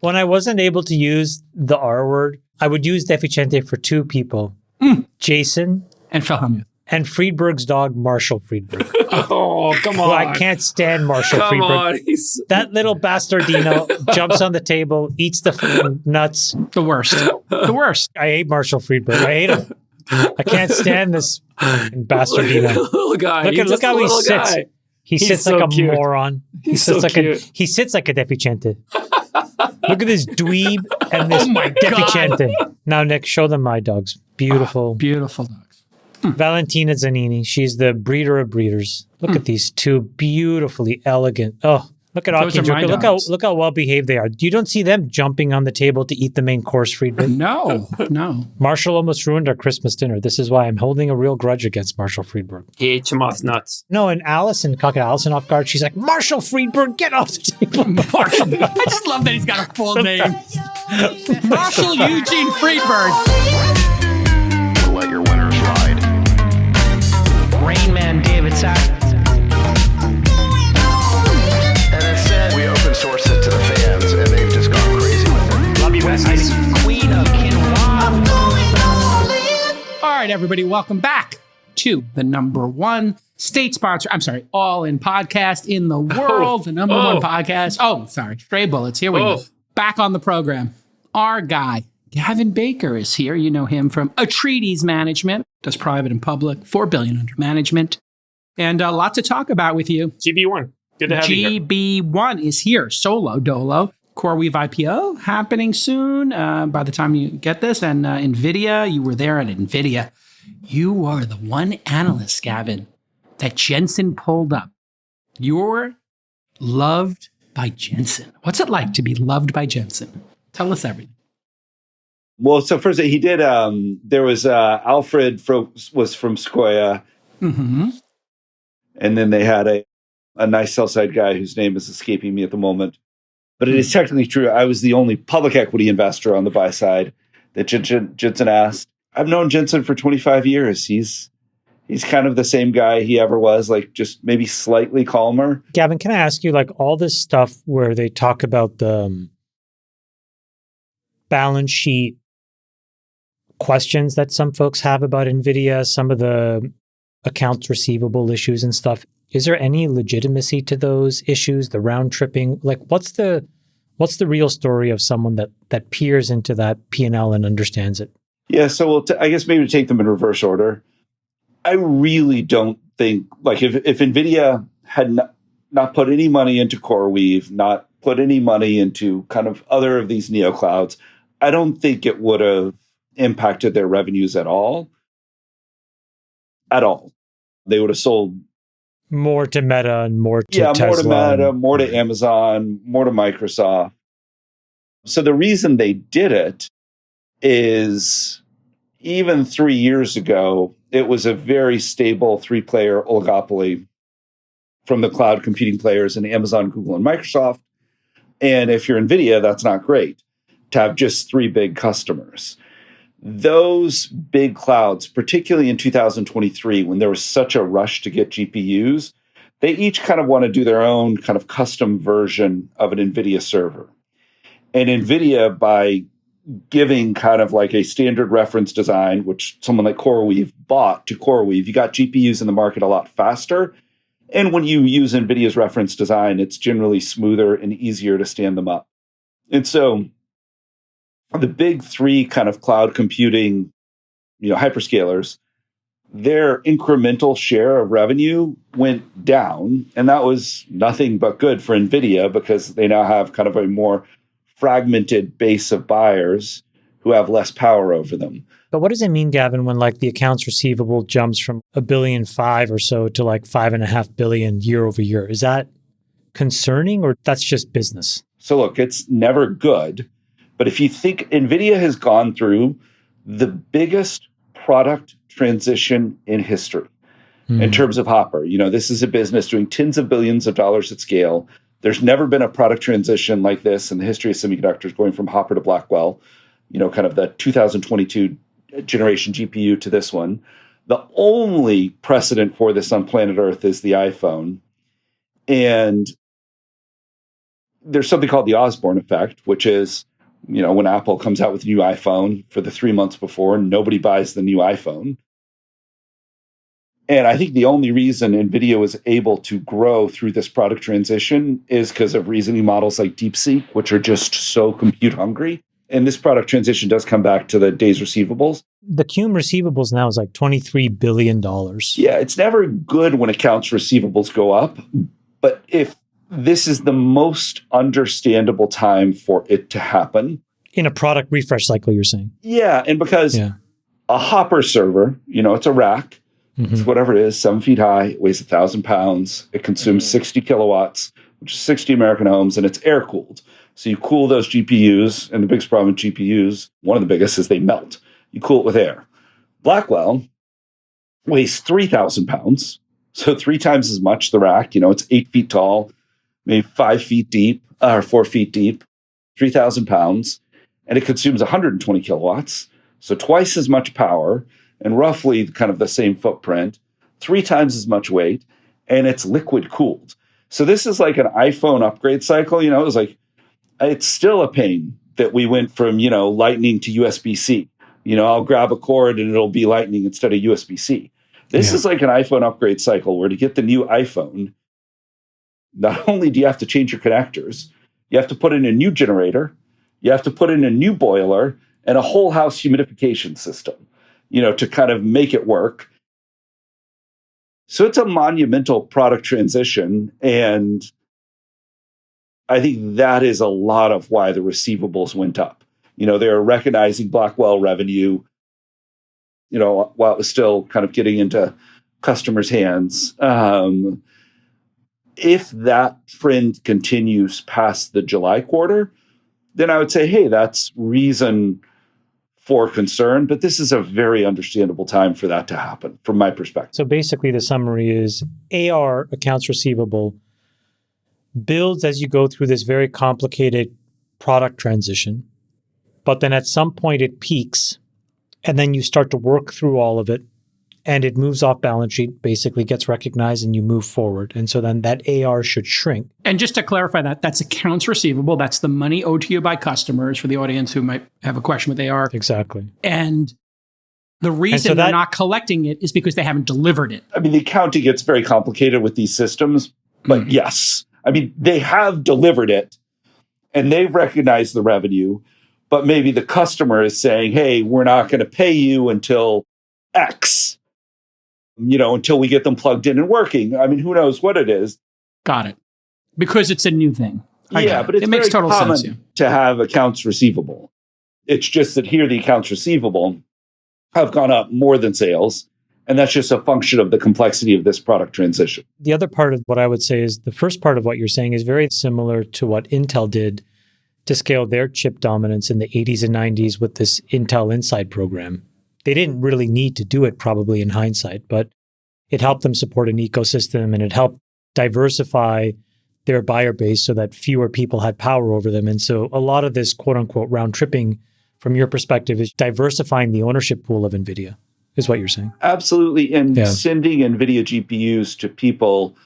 When I wasn't able to use the R word, I would use deficiente for two people. Jason. And Felhamuth. And Friedberg's dog, Marshall Friedberg. Oh, come on. I can't stand Marshall Friedberg. On. That little bastardino jumps on the table, eats the nuts. The worst. The worst. I hate Marshall Friedberg. I hate him. I can't stand this bastardino. Little guy. Look how he sits. Guy. He sits so like a cute. moron. He sits like a deficiente. Look at this dweeb and this deficiente. Now, Nick, show them my dogs. Beautiful. Beautiful dogs. Valentina Zanini. She's the breeder of breeders. Look at these two beautifully elegant. Oh, look at Aki and Joker. Look how well behaved they are. You don't see them jumping on the table to eat the main course, Friedberg. No. Marshall almost ruined our Christmas dinner. This is why I'm holding a real grudge against Marshall Friedberg. He ate your moth nuts. No, and Allison caught Allison off guard. She's like, Marshall Friedberg, get off the table. Marshall. I just love that he's got a full name. Marshall Eugene Friedberg. Let your winners ride. Rain Man David Sack. And instead, we open source it to the fans, and they've just gone crazy with it. Love you, Besties. Queen of Quinoa. All right, everybody, welcome back to the number one state sponsor. I'm sorry, all-in podcast in the world. The number one podcast. Oh, sorry, Stray Bullets. Here we go. Back on the program. Our guy, Gavin Baker, is here. You know him from Atreides Management. Does private and public, $4 billion under management. And lots to talk about with you. GB1. Good to have you here. GB1 is here. Solo Dolo. CoreWeave IPO happening soon by the time you get this. And Nvidia, you were there at Nvidia. You are the one analyst, Gavin, that Jensen pulled up. You're loved by Jensen. What's it like to be loved by Jensen? Tell us everything. Well, so first he did. There was Alfred was from Sequoia, Mm-hmm. and then they had a nice sell side guy whose name is escaping me at the moment. But it is technically true. I was the only public equity investor on the buy side that Jensen asked. I've known Jensen for 25 years. He's kind of the same guy he ever was, like just maybe slightly calmer. Gavin, can I ask you, like all this stuff where they talk about the balance sheet questions that some folks have about Nvidia, some of the accounts receivable issues and stuff. Is there any legitimacy to those issues, the round tripping? Like what's the real story of someone that peers into that P&L and understands it? Yeah, so I guess maybe to take them in reverse order. I really don't think, like if Nvidia had not put any money into CoreWeave, not put any money into kind of other of these neoclouds, I don't think it would have impacted their revenues at all. At all. They would have sold more to Meta and more to Tesla. More to Meta, more to Amazon, more to Microsoft. So the reason they did it is even 3 years ago, it was a very stable three-player oligopoly from the cloud computing players in Amazon, Google, and Microsoft. And if you're NVIDIA, that's not great to have just three big customers. Those big clouds, particularly in 2023, when there was such a rush to get GPUs, they each kind of want to do their own kind of custom version of an NVIDIA server. And NVIDIA, by giving kind of like a standard reference design, which someone like CoreWeave bought to CoreWeave, you got GPUs in the market a lot faster. And when you use NVIDIA's reference design, it's generally smoother and easier to stand them up. And so the big three kind of cloud computing, hyperscalers, their incremental share of revenue went down. And that was nothing but good for NVIDIA because they now have kind of a more fragmented base of buyers who have less power over them. But what does it mean, Gavin, when like the accounts receivable jumps from $1.5 billion or so to like $5.5 billion year over year? Is that concerning or that's just business? So look, it's never good. But if you think NVIDIA has gone through the biggest product transition in history in terms of Hopper. This is a business doing tens of billions of dollars at scale. There's never been a product transition like this in the history of semiconductors, going from Hopper to Blackwell, kind of the 2022 generation GPU to this one. The only precedent for this on planet Earth is the iPhone. And there's something called the Osborne effect, which is, when Apple comes out with a new iPhone for the 3 months before, nobody buys the new iPhone. And I think the only reason NVIDIA was able to grow through this product transition is because of reasoning models like DeepSeek, which are just so compute hungry. And this product transition does come back to the days receivables. The cum receivables now is like $23 billion. Yeah, it's never good when accounts receivables go up. But if this is the most understandable time for it to happen. In a product refresh cycle, you're saying? Yeah, and because a Hopper server, it's a rack. It's whatever it is, 7 feet high, it weighs 1,000 pounds. It consumes 60 kilowatts, which is 60 American homes, and it's air cooled. So you cool those GPUs, and the biggest problem with GPUs, one of the biggest, is they melt. You cool it with air. Blackwell weighs 3,000 pounds, so 3 times as much, the rack. It's 8 feet tall, maybe 5 feet deep, or 4 feet deep, 3,000 pounds, and it consumes 120 kilowatts, so twice as much power, and roughly kind of the same footprint, 3 times as much weight, and it's liquid cooled. So this is like an iPhone upgrade cycle. It was like, it's still a pain that we went from, Lightning to USB-C. I'll grab a cord and it'll be Lightning instead of USB-C. This is like an iPhone upgrade cycle where to get the new iPhone, not only do you have to change your connectors, you have to put in a new generator, you have to put in a new boiler, and a whole house humidification system. To kind of make it work. So it's a monumental product transition. And I think that is a lot of why the receivables went up. They're recognizing Blackwell revenue, while it was still kind of getting into customers' hands. If that trend continues past the July quarter, then I would say, hey, that's reason for concern, but this is a very understandable time for that to happen from my perspective. So basically the summary is AR, accounts receivable, builds as you go through this very complicated product transition, but then at some point it peaks and then you start to work through all of it and it moves off balance sheet, basically gets recognized and you move forward. And so then that AR should shrink. And just to clarify that's accounts receivable. That's the money owed to you by customers for the audience who might have a question with AR. Exactly. And the reason they're not collecting it is because they haven't delivered it. I mean, the accounting gets very complicated with these systems, but yes. I mean, they have delivered it and they've recognized the revenue, but maybe the customer is saying, hey, we're not going to pay you until X. Until we get them plugged in and working. I mean, who knows what it is. Got it. Because it's a new thing. But it makes total sense to have accounts receivable. It's just that here the accounts receivable have gone up more than sales. And that's just a function of the complexity of this product transition. The other part of what I would say is the first part of what you're saying is very similar to what Intel did to scale their chip dominance in the 80s and 90s with this Intel Inside program. They didn't really need to do it probably in hindsight, but it helped them support an ecosystem and it helped diversify their buyer base so that fewer people had power over them. And so a lot of this quote unquote round tripping from your perspective is diversifying the ownership pool of NVIDIA, is what you're saying. Absolutely. And sending NVIDIA GPUs to people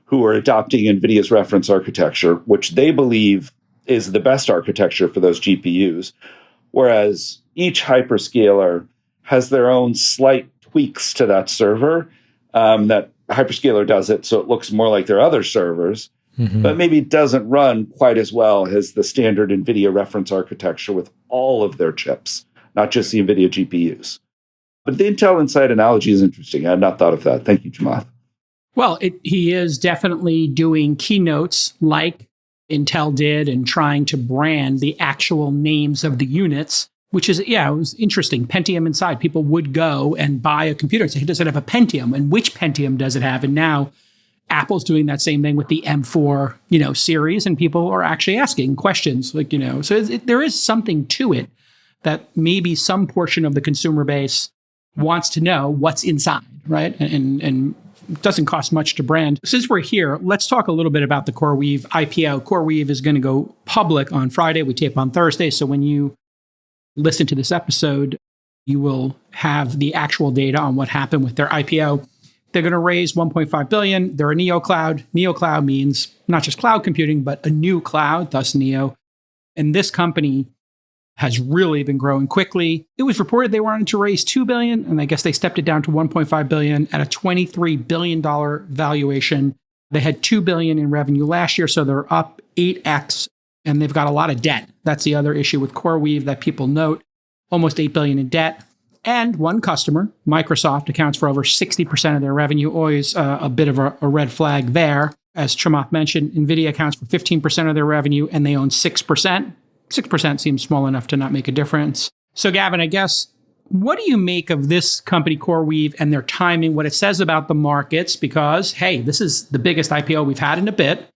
who are adopting NVIDIA's reference architecture, which they believe is the best architecture for those GPUs, whereas each hyperscaler has their own slight tweaks to that server. That hyperscaler does it so it looks more like their other servers, but maybe it doesn't run quite as well as the standard NVIDIA reference architecture with all of their chips, not just the NVIDIA GPUs. But the Intel Inside analogy is interesting. I had not thought of that. Thank you, Chamath. Well, he is definitely doing keynotes like Intel did and trying to brand the actual names of the units, which is, it was interesting. Pentium Inside. People would go and buy a computer and say, does it have a Pentium? And which Pentium does it have? And now Apple's doing that same thing with the M4, series, and people are actually asking questions so there is something to it that maybe some portion of the consumer base wants to know what's inside, right? And it doesn't cost much to brand. Since we're here, let's talk a little bit about the CoreWeave IPO. CoreWeave is going to go public on Friday. We tape on Thursday. So when you listen to this episode, you will have the actual data on what happened with their IPO. They're going to raise $1.5 billion. They're a Neo cloud. Neo cloud means not just cloud computing, but a new cloud, thus Neo. And this company has really been growing quickly. It was reported they wanted to raise $2 billion, and I guess they stepped it down to $1.5 billion at a $23 billion valuation. They had $2 billion in revenue last year, so they're up 8x, and they've got a lot of debt. That's the other issue with CoreWeave that people note. Almost $8 billion in debt. And one customer, Microsoft, accounts for over 60% of their revenue. Always a bit of a red flag there. As Chamath mentioned, Nvidia accounts for 15% of their revenue, and they own 6%. 6% seems small enough to not make a difference. So, Gavin, I guess, what do you make of this company, CoreWeave, and their timing, what it says about the markets? Because, hey, this is the biggest IPO we've had in a bit.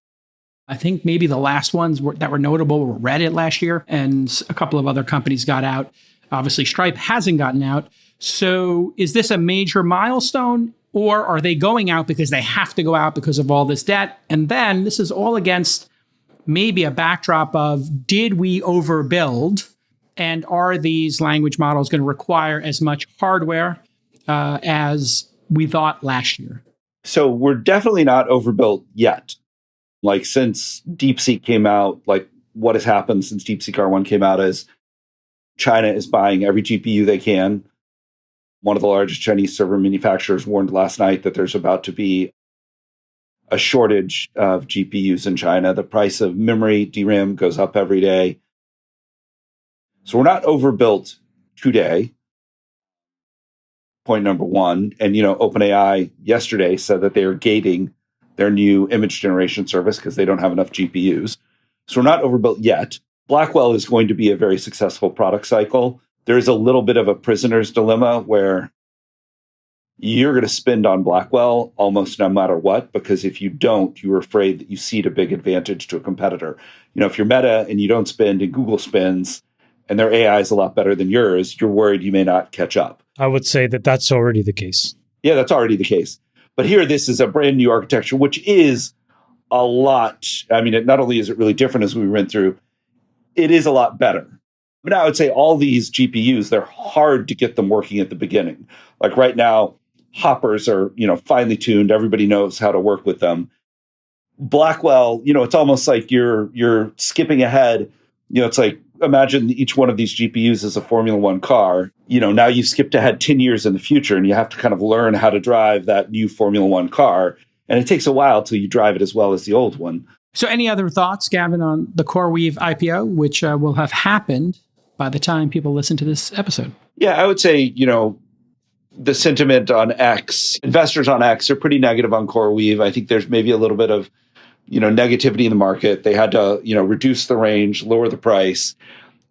I think maybe the last ones that were notable were Reddit last year, and a couple of other companies got out. Obviously, Stripe hasn't gotten out. So is this a major milestone, or are they going out because they have to go out because of all this debt? And then this is all against maybe a backdrop of, did we overbuild? And are these language models going to require as much hardware as we thought last year? So we're definitely not overbuilt yet. Like since DeepSeek came out, like what has happened since DeepSeek R1 came out is China is buying every GPU they can. One of the largest Chinese server manufacturers warned last night that there's about to be a shortage of GPUs in China. The price of memory, DRAM, goes up every day. So we're not overbuilt today. Point number one. And, OpenAI yesterday said that they are gating their new image generation service because they don't have enough GPUs. So we're not overbuilt yet. Blackwell is going to be a very successful product cycle. There's a little bit of a prisoner's dilemma where you're going to spend on Blackwell almost no matter what, because if you don't, you're afraid that you cede a big advantage to a competitor. If you're Meta and you don't spend and Google spends and their AI is a lot better than yours, you're worried you may not catch up. I would say that that's already the case. Yeah, that's already the case. But here, this is a brand new architecture, which is a lot. I mean, not only is it really different as we went through, it is a lot better. But I would say all these GPUs, they're hard to get them working at the beginning. Like right now, Hoppers are, finely tuned. Everybody knows how to work with them. Blackwell, it's almost like you're skipping ahead. It's like, imagine each one of these GPUs is a Formula One car. Now you've skipped ahead 10 years in the future, and you have to kind of learn how to drive that new Formula One car. And it takes a while till you drive it as well as the old one. So any other thoughts, Gavin, on the CoreWeave IPO, which will have happened by the time people listen to this episode? Yeah, I would say, the sentiment on X, investors on X are pretty negative on CoreWeave. I think there's maybe a little bit of, negativity in the market. They had to, reduce the range, lower the price.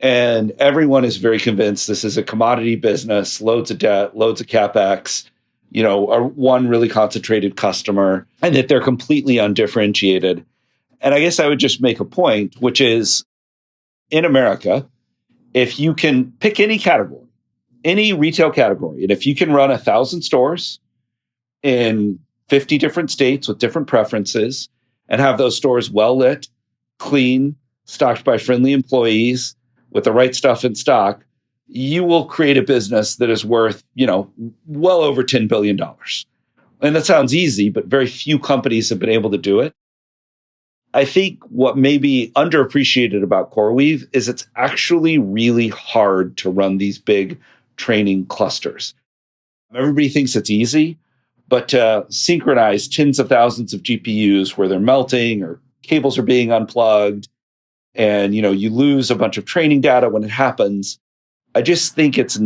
And everyone is very convinced this is a commodity business, loads of debt, loads of CapEx, one really concentrated customer, and that they're completely undifferentiated. And I guess I would just make a point, which is in America, if you can pick any category, any retail category, and if you can run 1,000 stores in 50 different states with different preferences and have those stores well lit, clean, stocked by friendly employees with the right stuff in stock, you will create a business that is worth, well over $10 billion. And that sounds easy, but very few companies have been able to do it. I think what may be underappreciated about CoreWeave is it's actually really hard to run these big training clusters. Everybody thinks it's easy, but to synchronize tens of thousands of GPUs where they're melting or cables are being unplugged and, you lose a bunch of training data when it happens. I just think it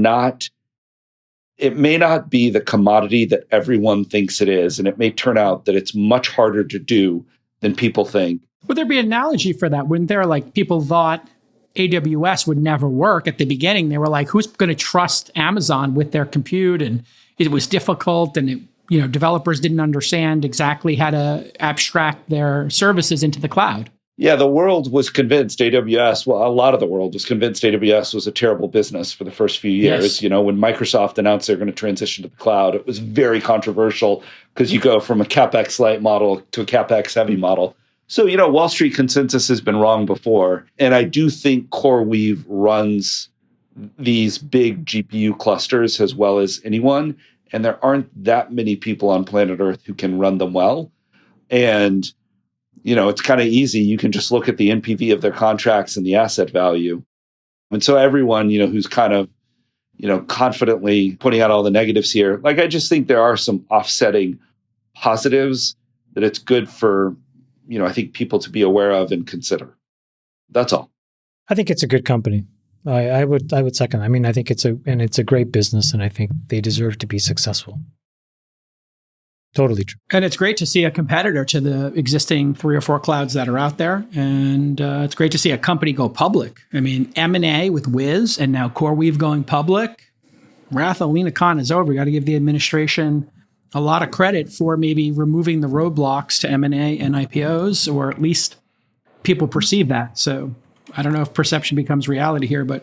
may not be the commodity that everyone thinks it is. And it may turn out that it's much harder to do than people think. Would there be an analogy for that? Wouldn't there, like, people thought AWS would never work at the beginning? They were like, who's going to trust Amazon with their compute? And it was difficult, and developers didn't understand exactly how to abstract their services into the cloud. Yeah, the world was convinced AWS, well, a lot of the world was convinced AWS was a terrible business for the first few years. Yes. When Microsoft announced they're going to transition to the cloud, it was very controversial because you go from a CapEx light model to a CapEx heavy model. So, Wall Street consensus has been wrong before. And I do think CoreWeave runs these big GPU clusters as well as anyone. and there aren't that many people on planet Earth who can run them well. And, it's kind of easy. You can just look at the NPV of their contracts and the asset value. And so everyone, who's kind of, confidently putting out all the negatives here, I just think there are some offsetting positives that it's good for, I think people to be aware of and consider. That's all. I think it's a good company. I would second. I mean, I think it's a great business, and I think they deserve to be successful. Totally true. And it's great to see a competitor to the existing 3 or 4 clouds that are out there. And it's great to see a company go public. I mean, M&A with Wiz and now CoreWeave going public. Wrath of Lina Khan is over. We got to give the administration a lot of credit for maybe removing the roadblocks to M&A and IPOs, or at least people perceive that. So I don't know if perception becomes reality here, but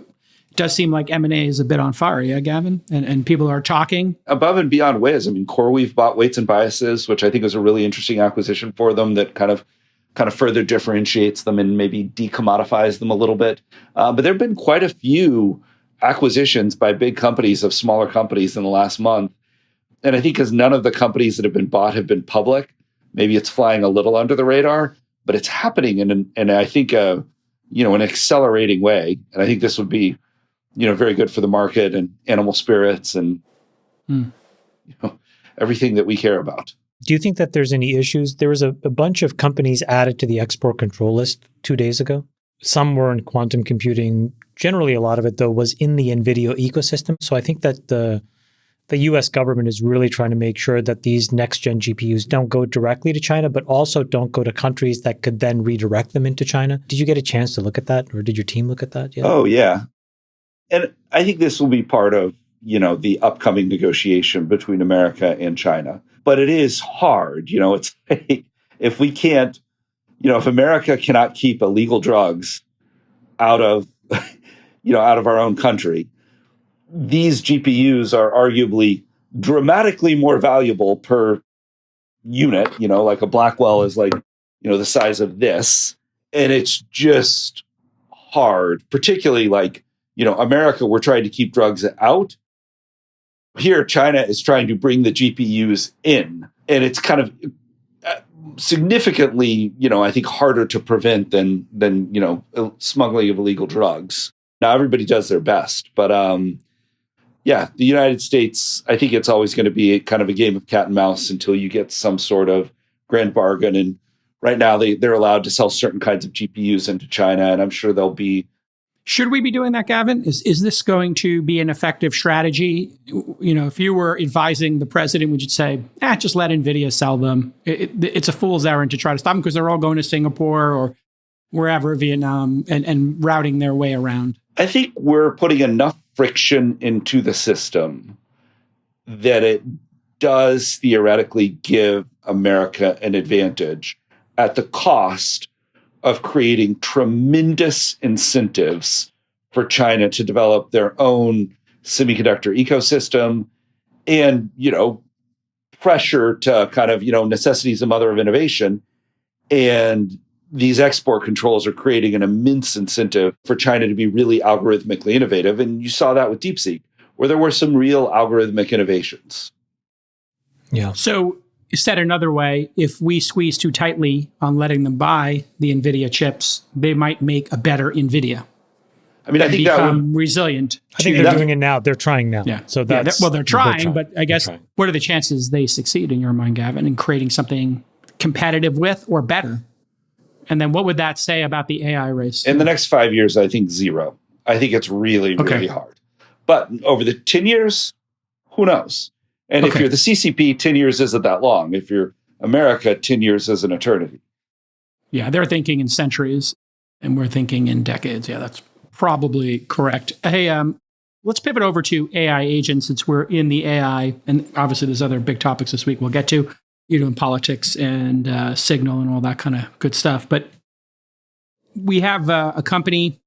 it does seem like M&A is a bit on fire, yeah, Gavin? And people are talking. Above and beyond Wiz, I mean, CoreWeave bought Weights and Biases, which I think was a really interesting acquisition for them that kind of further differentiates them and maybe decommodifies them a little bit. But there have been quite a few acquisitions by big companies of smaller companies in the last month. And I think because none of the companies that have been bought have been public, maybe it's flying a little under the radar, but it's happening in I think, an accelerating way. And I think this would be, very good for the market and animal spirits and everything that we care about. Do you think that there's any issues? There was a bunch of companies added to the export control list 2 days ago. Some were in quantum computing. Generally, a lot of it, though, was in the Nvidia ecosystem. So I think that the U.S. government is really trying to make sure that these next-gen GPUs don't go directly to China, but also don't go to countries that could then redirect them into China. Did you get a chance to look at that, or did your team look at that yet? Oh, yeah. And I think this will be part of, the upcoming negotiation between America and China. But it is hard. It's like if we can't, if America cannot keep illegal drugs out of, out of our own country, these GPUs are arguably dramatically more valuable per unit. Like a Blackwell is like, the size of this. And it's just hard, particularly like, America, we're trying to keep drugs out. Here, China is trying to bring the GPUs in. And it's kind of significantly, I think harder to prevent than smuggling of illegal drugs. Now, everybody does their best. But the United States, I think it's always going to be kind of a game of cat and mouse until you get some sort of grand bargain. And right now, they're allowed to sell certain kinds of GPUs into China. And I'm sure they'll be. Should we be doing that, Gavin? Is this going to be an effective strategy? If you were advising the president, would you say, just let Nvidia sell them? It's a fool's errand to try to stop them because they're all going to Singapore or wherever, Vietnam, and routing their way around. I think we're putting enough friction into the system that it does theoretically give America an advantage at the cost of creating tremendous incentives for China to develop their own semiconductor ecosystem and, pressure to kind of, necessity is the mother of innovation. And these export controls are creating an immense incentive for China to be really algorithmically innovative. And you saw that with DeepSeek, where there were some real algorithmic innovations. Yeah. So said another way, if we squeeze too tightly on letting them buy the NVIDIA chips, they might make a better NVIDIA. I mean, I think that would resilient. I think they're doing it now. They're trying now. Yeah. So that's they're trying, but I guess what are the chances they succeed in your mind, Gavin, in creating something competitive with or better? And then what would that say about the AI race? In the next 5 years, I think 0. I think it's really, really hard. But over the 10 years, who knows? And if you're the CCP, 10 years isn't that long. If you're America, 10 years is an eternity. Yeah, they're thinking in centuries, and we're thinking in decades. Yeah, that's probably correct. Hey, let's pivot over to AI agents since we're in the AI, and obviously there's other big topics this week we'll get to, in politics and Signal and all that kind of good stuff. But we have a company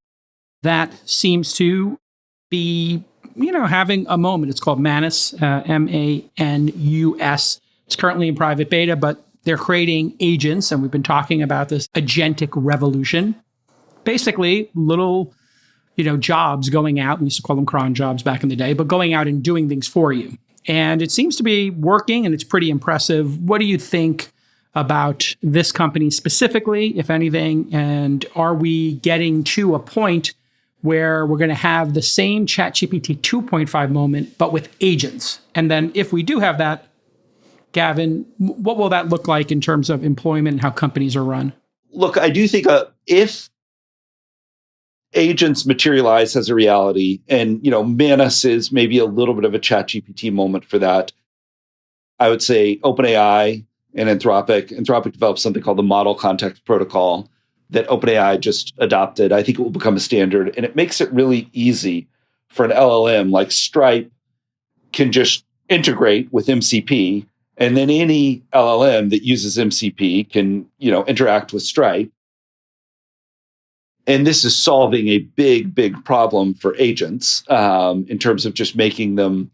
that seems to be having a moment. It's called Manus, Manus. It's currently in private beta, but they're creating agents, and we've been talking about this agentic revolution. Basically, little, jobs going out. We used to call them cron jobs back in the day, but going out and doing things for you. And it seems to be working, and it's pretty impressive. What do you think about this company specifically, if anything? And are we getting to a point where we're going to have the same ChatGPT 2.5 moment, but with agents? And then if we do have that, Gavin, what will that look like in terms of employment and how companies are run? Look, I do think if agents materialize as a reality, and Manus is maybe a little bit of a ChatGPT moment for that, I would say OpenAI and Anthropic developed something called the Model Context Protocol that OpenAI just adopted. I think it will become a standard, and it makes it really easy for an LLM like Stripe can just integrate with MCP, and then any LLM that uses MCP can interact with Stripe. And this is solving a big, big problem for agents in terms of just making them,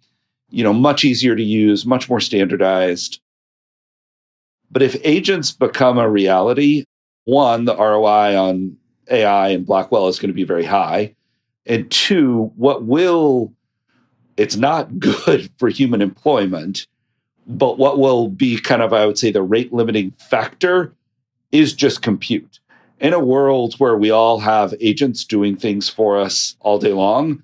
much easier to use, much more standardized. But if agents become a reality, one, the ROI on AI and Blackwell is going to be very high. And two, it's not good for human employment, but what will be kind of, I would say, the rate limiting factor is just compute. In a world where we all have agents doing things for us all day long,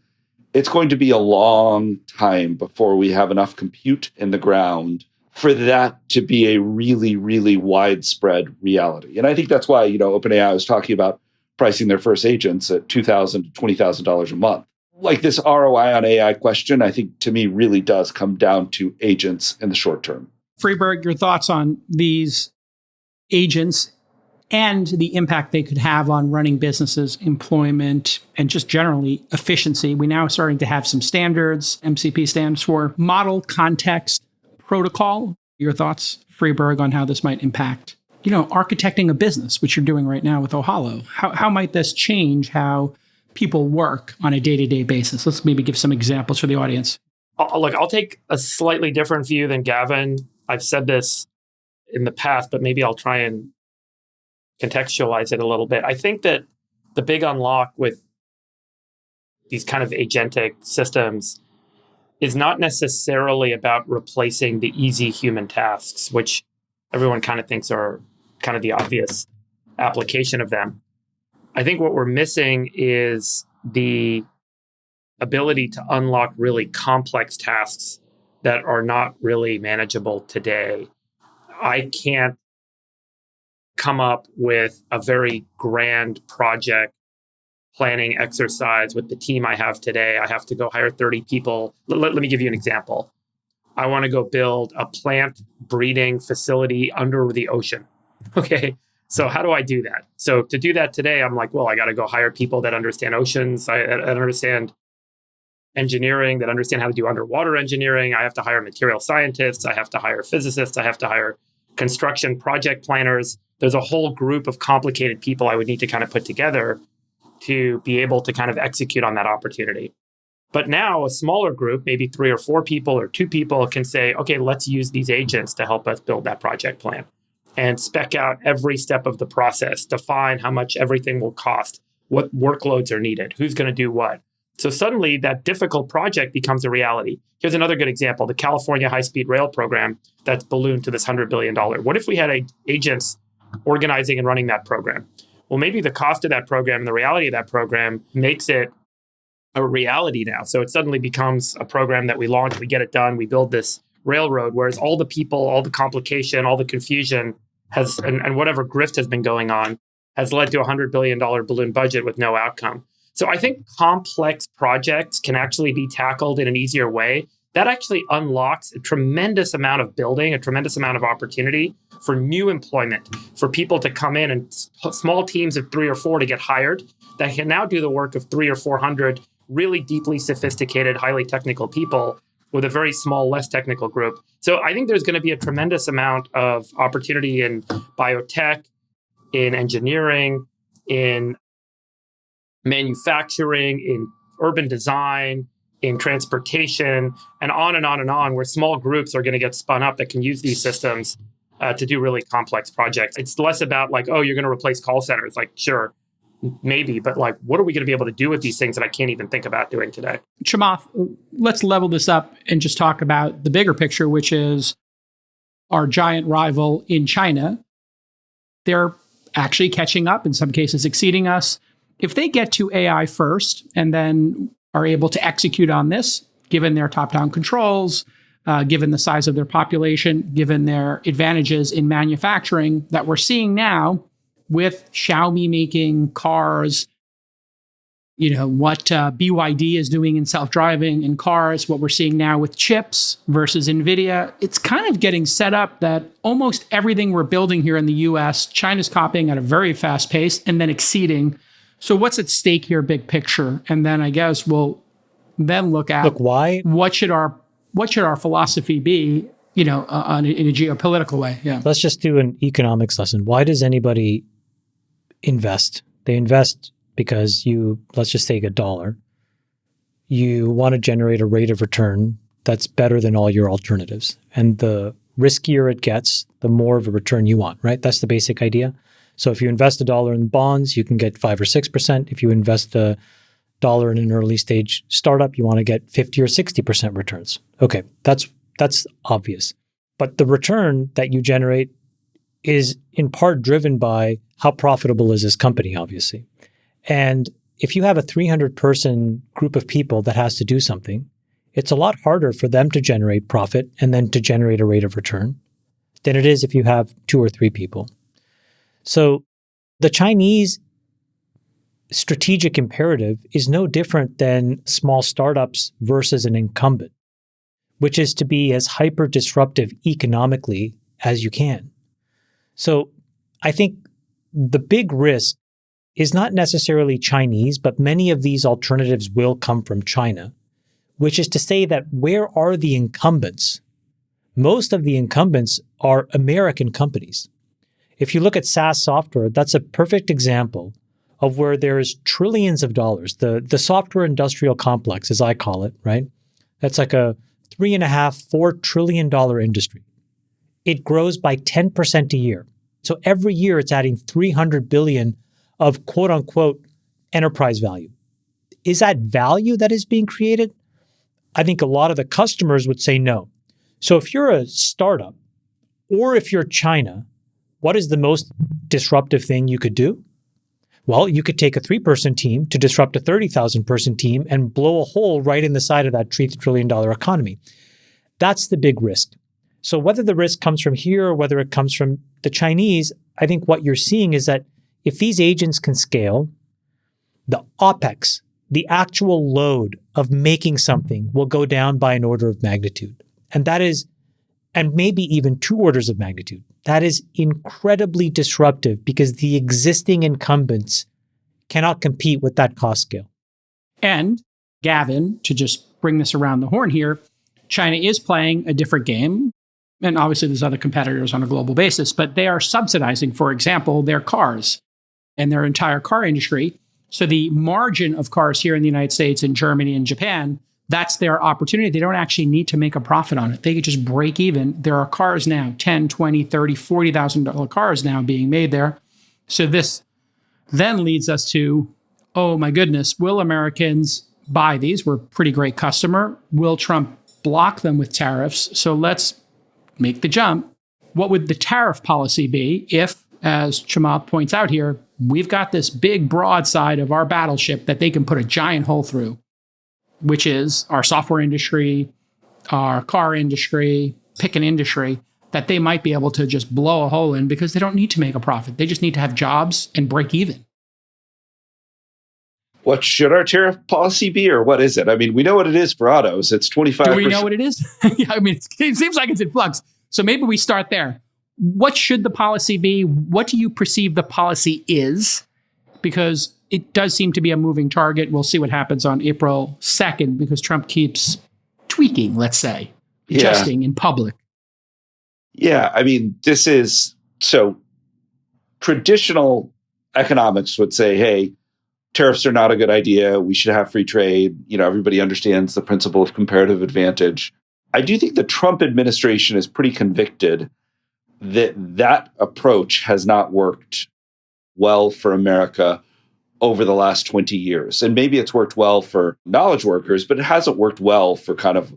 it's going to be a long time before we have enough compute in the ground for that to be a really, really widespread reality. And I think that's why, OpenAI was talking about pricing their first agents at $2,000 to $20,000 a month. Like this ROI on AI question, I think to me really does come down to agents in the short term. Freeberg, your thoughts on these agents and the impact they could have on running businesses, employment, and just generally efficiency. We now are starting to have some standards. MCP stands for Model Context Protocol. Your thoughts, Freeberg, on how this might impact, architecting a business, which you're doing right now with Ohalo. How might this change how people work on a day-to-day basis? Let's maybe give some examples for the audience. I'll take a slightly different view than Gavin. I've said this in the past, but maybe I'll try and contextualize it a little bit. I think that the big unlock with these kind of agentic systems is not necessarily about replacing the easy human tasks, which everyone kind of thinks are kind of the obvious application of them. I think what we're missing is the ability to unlock really complex tasks that are not really manageable today. I can't come up with a very grand project planning exercise with the team I have today. I have to go hire 30 people. Let me give you an example. I want to go build a plant breeding facility under the ocean. Okay. So how do I do that? So to do that today, I'm like, well, I got to go hire people that understand oceans. I understand engineering, that understand how to do underwater engineering. I have to hire material scientists. I have to hire physicists. I have to hire construction project planners. There's a whole group of complicated people I would need to kind of put together to be able to kind of execute on that opportunity. But now a smaller group, maybe 3 or 4 people or 2 people, can say, okay, let's use these agents to help us build that project plan and spec out every step of the process, define how much everything will cost, what workloads are needed, who's going to do what. So suddenly that difficult project becomes a reality. Here's another good example, the California high-speed rail program that's ballooned to this $100 billion. What if we had agents organizing and running that program? Well, maybe the cost of that program and the reality of that program makes it a reality now. So it suddenly becomes a program that we launch, we get it done, we build this railroad, whereas all the people, all the complication, all the confusion has, and whatever grift has been going on, has led to a $100 billion balloon budget with no outcome. So I think complex projects can actually be tackled in an easier way. That actually unlocks a tremendous amount of building, a tremendous amount of opportunity for new employment, for people to come in and small teams of 3 or 4 to get hired that can now do the work of 300 or 400 really deeply sophisticated, highly technical people with a very small, less technical group. So I think there's going to be a tremendous amount of opportunity in biotech, in engineering, in manufacturing, in urban design, in transportation, and on and on and on, where small groups are going to get spun up that can use these systems to do really complex projects. It's less about like, oh, you're going to replace call centers. Like, sure, maybe, but like, what are we going to be able to do with these things that I can't even think about doing today? Chamath, let's level this up and just talk about the bigger picture, which is our giant rival in China. They're actually catching up, in some cases exceeding us. If they get to AI first and then are able to execute on this, given their top-down controls, given the size of their population, given their advantages in manufacturing that we're seeing now with Xiaomi making cars, what BYD is doing in self-driving in cars, what we're seeing now with chips versus Nvidia, it's kind of getting set up that almost everything we're building here in the US, China's copying at a very fast pace and then exceeding. So what's at stake here, big picture? And then I guess we'll then look at what should our philosophy be, in a geopolitical way. Yeah. Let's just do an economics lesson. Why does anybody invest? They invest because let's just take $1. You want to generate a rate of return that's better than all your alternatives. And the riskier it gets, the more of a return you want, right? That's the basic idea. So if you invest $1 in bonds, you can get 5 or 6%. If you invest $1 in an early stage startup, you want to get 50 or 60% returns. Okay, that's obvious. But the return that you generate is in part driven by how profitable is this company, obviously. And if you have a 300-person group of people that has to do something, it's a lot harder for them to generate profit and then to generate a rate of return than it is if you have 2 or 3 people. So the Chinese strategic imperative is no different than small startups versus an incumbent, which is to be as hyper disruptive economically as you can. So I think the big risk is not necessarily Chinese, but many of these alternatives will come from China, which is to say that where are the incumbents? Most of the incumbents are American companies. If you look at SaaS software, that's a perfect example of where there's trillions of dollars. The software industrial complex, as I call it, right? That's like a $3.5–4 trillion industry. It grows by 10% a year. So every year it's adding 300 billion of quote unquote enterprise value. Is that value that is being created? I think a lot of the customers would say no. So if you're a startup or if you're China, what is the most disruptive thing you could do? Well, you could take a 3-person team to disrupt a 30,000-person team and blow a hole right in the side of that $3 trillion economy. That's the big risk. So whether the risk comes from here or whether it comes from the Chinese, I think what you're seeing is that if these agents can scale, the OPEX, the actual load of making something will go down by an order of magnitude. And that is, and maybe even 2 orders of magnitude. That is incredibly disruptive because the existing incumbents cannot compete with that cost scale. And Gavin, to just bring this around the horn here, China is playing a different game. And obviously there's other competitors on a global basis, but they are subsidizing, for example, their cars and their entire car industry. So the margin of cars here in the United States and Germany and Japan, that's their opportunity. They don't actually need to make a profit on it. They could just break even. There are cars now, $10, $20, $30, $40,000 cars now being made there. So this then leads us to, oh my goodness, will Americans buy these? We're a pretty great customer. Will Trump block them with tariffs? So let's make the jump. What would the tariff policy be if, as Chamath points out here, we've got this big broadside of our battleship that they can put a giant hole through, which is our software industry, our car industry, pick an industry that they might be able to just blow a hole in because they don't need to make a profit. They just need to have jobs and break even. What should our tariff policy be, or what is it? I mean, we know what it is for autos. It's 25%. Do we know what it is? Yeah, I mean, it seems like it's in flux. So maybe we start there. What should the policy be? What do you perceive the policy is? Because it does seem to be a moving target. We'll see what happens on April 2nd because Trump keeps tweaking, let's say, adjusting in public. Yeah, I mean, this is so traditional economics would say, hey, tariffs are not a good idea. We should have free trade. Everybody understands the principle of comparative advantage. I do think the Trump administration is pretty convicted that approach has not worked well for America over the last 20 years. And maybe it's worked well for knowledge workers, but it hasn't worked well for kind of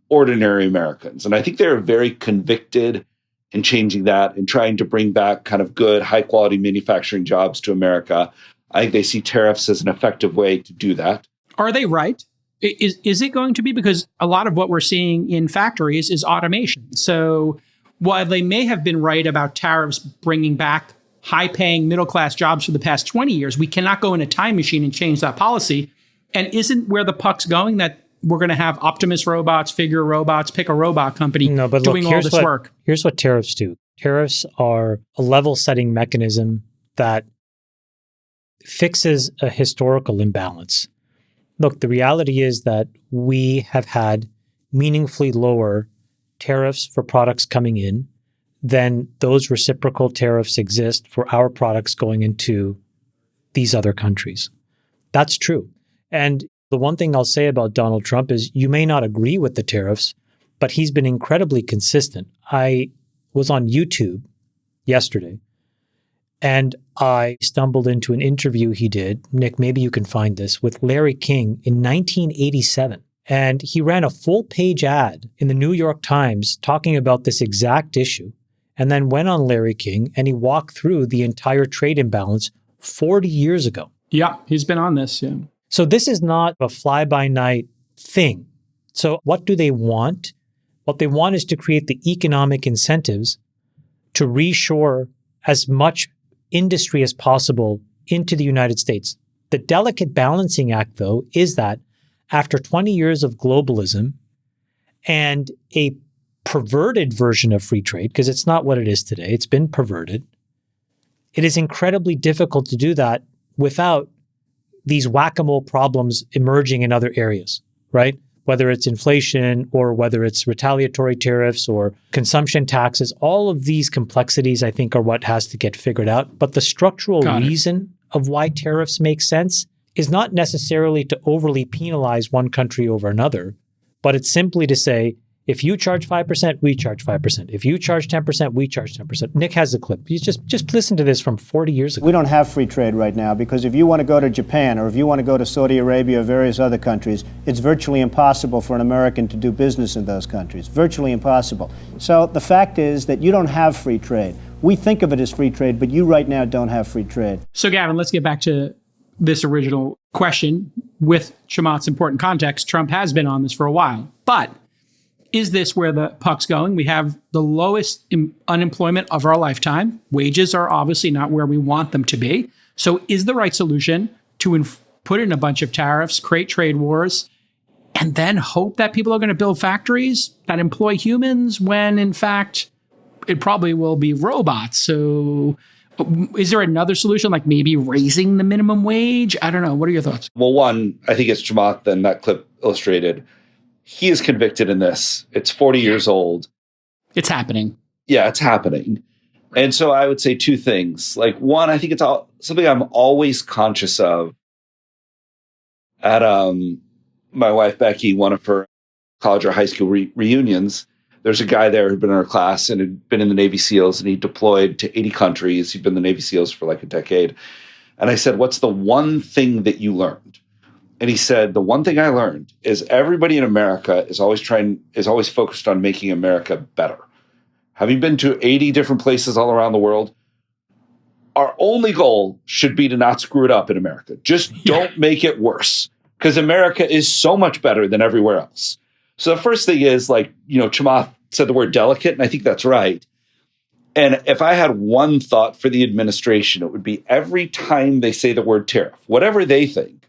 ordinary Americans. And I think they're very convicted in changing that and trying to bring back kind of good, high quality manufacturing jobs to America. I think they see tariffs as an effective way to do that. Are they right? Is it going to be? Because a lot of what we're seeing in factories is automation. So while they may have been right about tariffs bringing back high-paying middle-class jobs for the past 20 years, we cannot go in a time machine and change that policy. And isn't where the puck's going that we're going to have Optimus robots, Figure robots, pick a robot company doing all this work? Here's what tariffs do. Tariffs are a level-setting mechanism that fixes a historical imbalance. Look, the reality is that we have had meaningfully lower tariffs for products coming in than those reciprocal tariffs exist for our products going into these other countries. That's true. And the one thing I'll say about Donald Trump is you may not agree with the tariffs, but he's been incredibly consistent. I was on YouTube yesterday, and I stumbled into an interview he did, Nick, maybe you can find this, with Larry King in 1987. And he ran a full-page ad in the New York Times talking about this exact issue, and then went on Larry King and he walked through the entire trade imbalance 40 years ago. Yeah, he's been on this, yeah. So this is not a fly-by-night thing. So what do they want? What they want is to create the economic incentives to reshore as much industry as possible into the United States. The delicate balancing act, though, is that after 20 years of globalism and a perverted version of free trade, because it's not what it is today, it's been perverted, it is incredibly difficult to do that without these whack-a-mole problems emerging in other areas, right? Whether it's inflation or whether it's retaliatory tariffs or consumption taxes, all of these complexities, I think, are what has to get figured out. But the structural reason of why tariffs make sense is not necessarily to overly penalize one country over another, but it's simply to say, if you charge 5%, we charge 5%. If you charge 10%, we charge 10%. Nick has a clip. You just listen to this from 40 years ago. We don't have free trade right now because if you want to go to Japan or if you want to go to Saudi Arabia or various other countries, it's virtually impossible for an American to do business in those countries. Virtually impossible. So the fact is that you don't have free trade. We think of it as free trade, but you right now don't have free trade. So Gavin, let's get back to this original question with Chamath's important context. Trump has been on this for a while, but is this where the puck's going? We have the lowest unemployment of our lifetime. Wages are obviously not where we want them to be. So is the right solution to put in a bunch of tariffs, create trade wars, and then hope that people are going to build factories that employ humans when, in fact, it probably will be robots? So is there another solution, like maybe raising the minimum wage? I don't know. What are your thoughts? Well, one, I think it's Chamath and that clip illustrated. He is convicted in this. It's 40 years old. It's happening. Yeah, it's happening. And so I would say two things. Like, one, I think it's something I'm always conscious of. At my wife, Becky, one of her college or high school reunions, there's a guy there who'd been in our class and had been in the Navy SEALs, and he deployed to 80 countries. He'd been in the Navy SEALs for like a decade. And I said, what's the one thing that you learned? And he said, the one thing I learned is everybody in America is always focused on making America better. Having been to 80 different places all around the world, our only goal should be to not screw it up in America. Just don't make it worse, because America is so much better than everywhere else. So the first thing is, like, Chamath said the word delicate, and I think that's right. And if I had one thought for the administration, it would be every time they say the word tariff, whatever they think,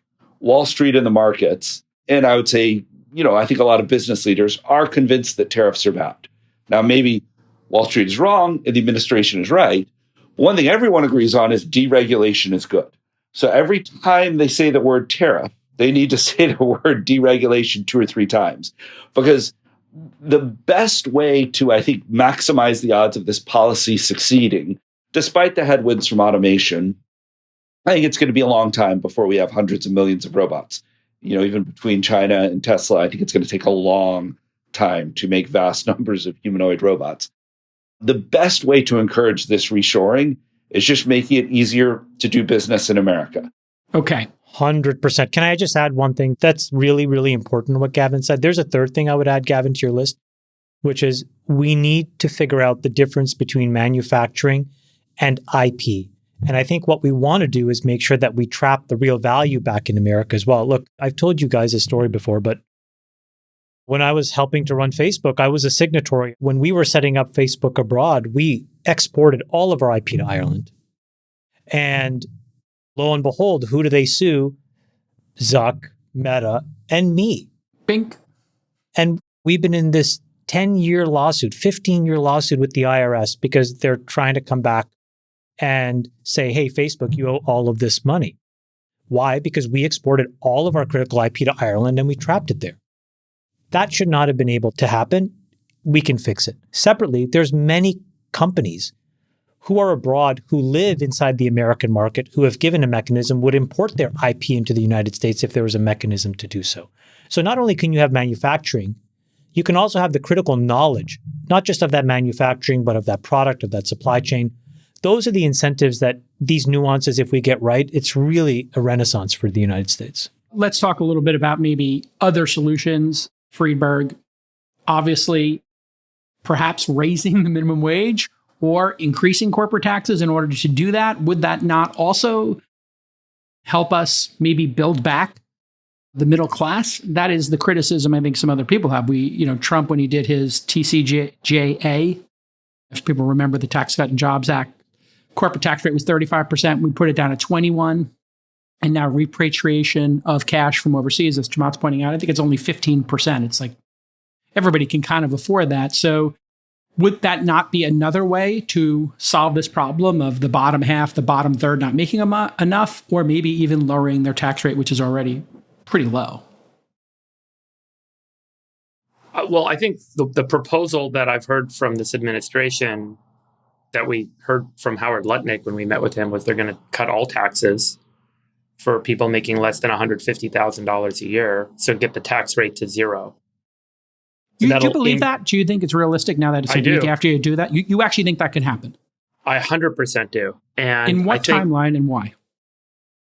Wall Street and the markets, and I would say, I think a lot of business leaders are convinced that tariffs are bad. Now, maybe Wall Street is wrong and the administration is right. One thing everyone agrees on is deregulation is good. So every time they say the word tariff, they need to say the word deregulation 2 or 3 times, because the best way to, I think, maximize the odds of this policy succeeding, despite the headwinds from automation, I think it's going to be a long time before we have hundreds of millions of robots. Even between China and Tesla, I think it's going to take a long time to make vast numbers of humanoid robots. The best way to encourage this reshoring is just making it easier to do business in America. Okay. 100%. Can I just add one thing? That's really, really important, what Gavin said. There's a third thing I would add, Gavin, to your list, which is we need to figure out the difference between manufacturing and IP. And I think what we want to do is make sure that we trap the real value back in America as well. Look, I've told you guys a story before, but when I was helping to run Facebook, I was a signatory. When we were setting up Facebook abroad, we exported all of our IP to Ireland. And lo and behold, who do they sue? Zuck, Meta, and me. Bink. And we've been in this 10-year lawsuit, 15-year lawsuit with the IRS because they're trying to come back and say, hey, Facebook, you owe all of this money. Why? Because we exported all of our critical IP to Ireland and we trapped it there. That should not have been able to happen. We can fix it. Separately, there's many companies who are abroad, who live inside the American market, who have given a mechanism, would import their IP into the United States if there was a mechanism to do so. So not only can you have manufacturing, you can also have the critical knowledge, not just of that manufacturing, but of that product, of that supply chain. Those are the incentives that these nuances, if we get right, it's really a renaissance for the United States. Let's talk a little bit about maybe other solutions. Friedberg, obviously, perhaps raising the minimum wage or increasing corporate taxes in order to do that. Would that not also help us maybe build back the middle class? That is the criticism I think some other people have. Trump, when he did his TCJA, if people remember the Tax Cut and Jobs Act, corporate tax rate was 35%. We put it down to 21%. And now repatriation of cash from overseas, as Chamath's pointing out, I think it's only 15%. It's like everybody can kind of afford that. So would that not be another way to solve this problem of the bottom half, the bottom third not making enough, or maybe even lowering their tax rate, which is already pretty low? Well, I think the proposal that I've heard from this administration, that we heard from Howard Lutnick when we met with him, was they're going to cut all taxes for people making less than $150,000 a year, so get the tax rate to zero. Do you believe that? Do you think it's realistic now that it's a week after you do that? You actually think that can happen? I 100% do. And in what timeline and why?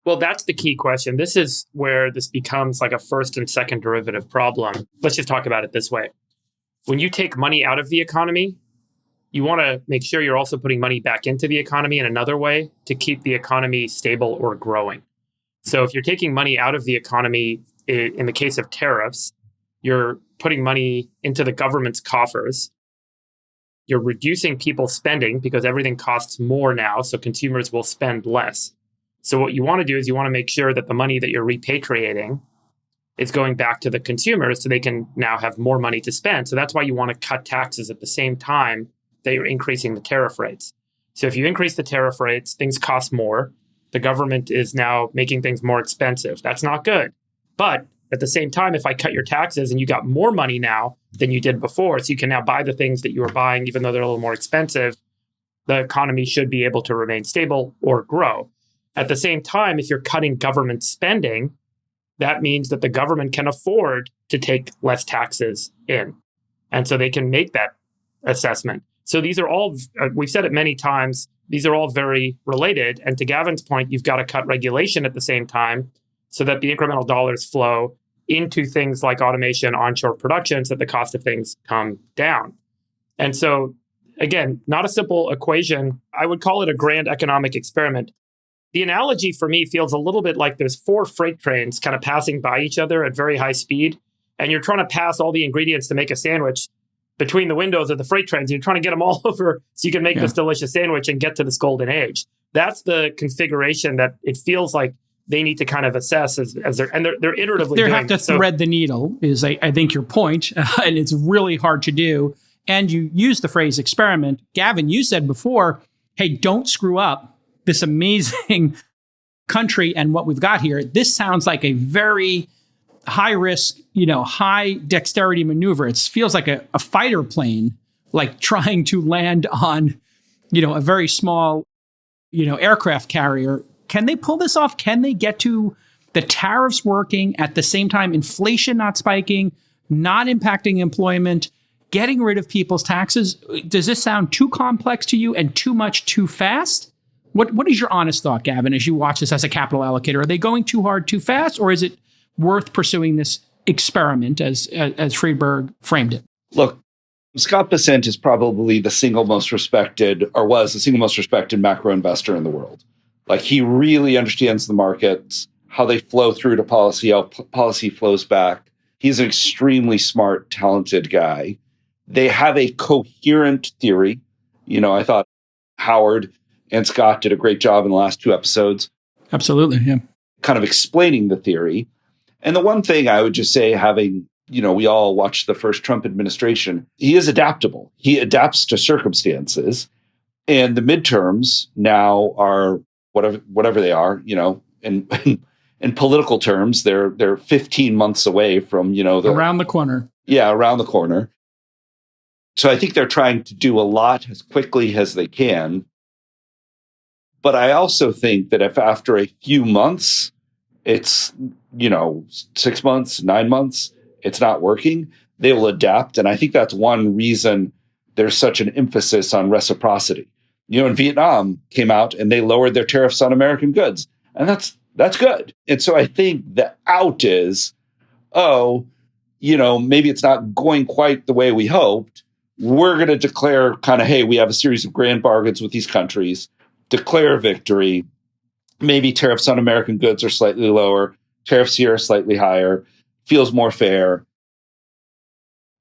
Well, that's the key question. This is where this becomes like a first and second derivative problem. Let's just talk about it this way. When you take money out of the economy, you want to make sure you're also putting money back into the economy in another way to keep the economy stable or growing. So if you're taking money out of the economy, in the case of tariffs, you're putting money into the government's coffers. You're reducing people's spending because everything costs more now, so consumers will spend less. So what you want to do is you want to make sure that the money that you're repatriating is going back to the consumers so they can now have more money to spend. So that's why you want to cut taxes at the same time that you're increasing the tariff rates. So if you increase the tariff rates, things cost more. The government is now making things more expensive. That's not good. But at the same time, if I cut your taxes and you got more money now than you did before, so you can now buy the things that you were buying, even though they're a little more expensive, the economy should be able to remain stable or grow. At the same time, if you're cutting government spending, that means that the government can afford to take less taxes in. And so they can make that assessment. So these are all, we've said it many times, these are all very related. And to Gavin's point, you've got to cut regulation at the same time so that the incremental dollars flow into things like automation, onshore production, so that the cost of things come down. And so, again, not a simple equation. I would call it a grand economic experiment. The analogy for me feels a little bit like there's 4 freight trains kind of passing by each other at very high speed, and you're trying to pass all the ingredients to make a sandwich between the windows of the freight trains. You're trying to get them all over so you can make this delicious sandwich and get to this golden age. That's the configuration that it feels like they need to kind of assess as they're iteratively they doing. They have to thread the needle is, I think, your point, and it's really hard to do. And you use the phrase experiment. Gavin, you said before, hey, don't screw up this amazing country and what we've got here. This sounds like a very high risk, high dexterity maneuver. It feels like a fighter plane, like trying to land on, a very small, aircraft carrier. Can they pull this off? Can they get to the tariffs working at the same time, inflation not spiking, not impacting employment, getting rid of people's taxes? Does this sound too complex to you and too much too fast? What is your honest thought, Gavin, as you watch this as a capital allocator? Are they going too hard, too fast, or is it worth pursuing this experiment as Friedberg framed it? Look, Scott Bessent is probably the single most respected, or was the single most respected macro investor in the world. Like, he really understands the markets, how they flow through to policy, how policy flows back. He's an extremely smart, talented guy. They have a coherent theory. I thought Howard and Scott did a great job in the last 2 episodes. Absolutely, yeah. Kind of explaining the theory. And the one thing I would just say, having, we all watched the first Trump administration, he is adaptable. He adapts to circumstances. And the midterms now are whatever they are, in political terms, they're 15 months away from, around the corner. Yeah, around the corner. So I think they're trying to do a lot as quickly as they can. But I also think that if after a few months, it's, 6 months, 9 months, it's not working, they will adapt. And I think that's one reason there's such an emphasis on reciprocity. In Vietnam came out and they lowered their tariffs on American goods. And that's good. And so I think the out is, maybe it's not going quite the way we hoped. We're going to declare kind of, hey, we have a series of grand bargains with these countries, declare victory. Maybe tariffs on American goods are slightly lower. Tariffs here are slightly higher. Feels more fair.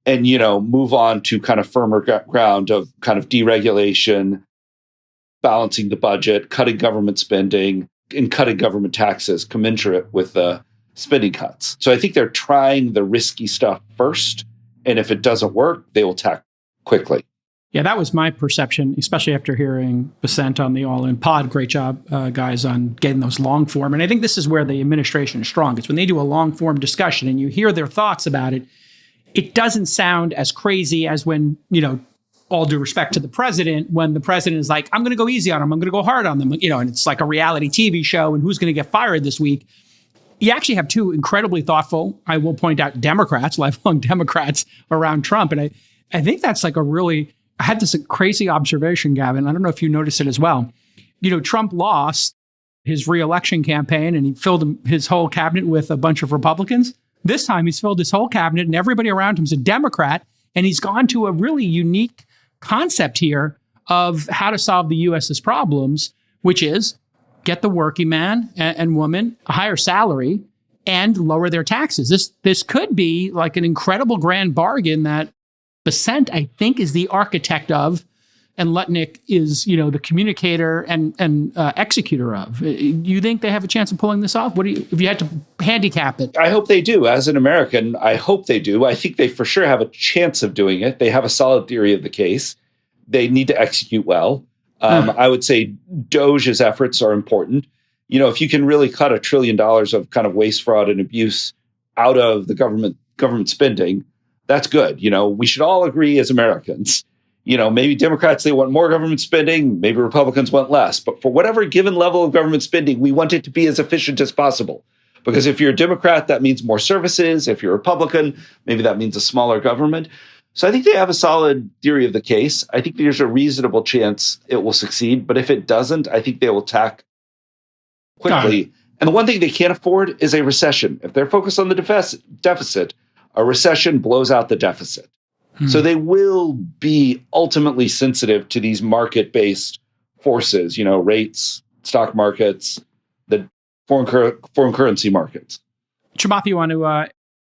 And, move on to kind of firmer ground of kind of deregulation, balancing the budget, cutting government spending, and cutting government taxes commensurate with the spending cuts. So I think they're trying the risky stuff first. And if it doesn't work, they will tack quickly. Yeah, that was my perception, especially after hearing Bessent on the All In Pod. Great job, guys, on getting those long form. And I think this is where the administration is strong. It's when they do a long form discussion and you hear their thoughts about it, it doesn't sound as crazy as when, all due respect to the president, when the president is like, I'm going to go easy on them, I'm going to go hard on them, and it's like a reality TV show and who's going to get fired this week. You actually have 2 incredibly thoughtful, I will point out, Democrats, lifelong Democrats around Trump. And I think that's like I had this crazy observation, Gavin. I don't know if you noticed it as well. Trump lost his reelection campaign and he filled his whole cabinet with a bunch of Republicans. This time he's filled his whole cabinet and everybody around him is a Democrat. And he's gone to a really unique concept here of how to solve the U.S.'s problems, which is get the working man and woman a higher salary and lower their taxes. This could be like an incredible grand bargain that Bessent, I think, is the architect of, and Lutnick is, the communicator and executor of. Do you think they have a chance of pulling this off? If you had to handicap it? I hope they do. As an American, I hope they do. I think they for sure have a chance of doing it. They have a solid theory of the case. They need to execute well. I would say Doge's efforts are important. If you can really cut $1 trillion of kind of waste, fraud, and abuse out of the government spending, that's good. We should all agree as Americans. Maybe Democrats, they want more government spending. Maybe Republicans want less. But for whatever given level of government spending, we want it to be as efficient as possible. Because if you're a Democrat, that means more services. If you're a Republican, maybe that means a smaller government. So I think they have a solid theory of the case. I think there's a reasonable chance it will succeed. But if it doesn't, I think they will tack quickly. And the one thing they can't afford is a recession. If they're focused on the deficit, a recession blows out the deficit. So they will be ultimately sensitive to these market-based forces, rates, stock markets, the foreign currency markets. Chamath, you want to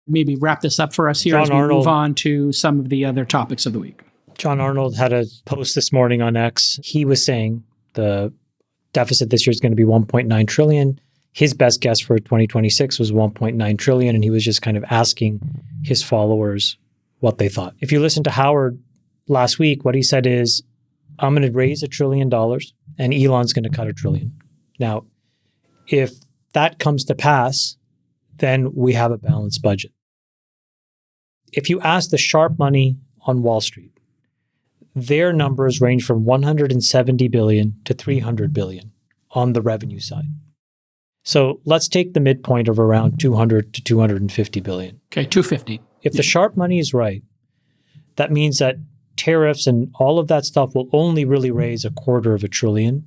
maybe wrap this up for us here as we move on to some of the other topics of the week? John Arnold had a post this morning on X. He was saying the deficit this year is going to be 1.9 trillion. His best guess for 2026 was 1.9 trillion, and he was just kind of asking his followers what they thought. If you listen to Howard last week, what he said is, I'm going to raise $1 trillion and Elon's going to cut $1 trillion. Now, if that comes to pass, then we have a balanced budget. If you ask the sharp money on Wall Street, their numbers range from 170 billion to 300 billion on the revenue side. So let's take the midpoint of around 200 to 250 billion. Okay, 250. If the sharp money is right, that means that tariffs and all of that stuff will only really raise $250 billion,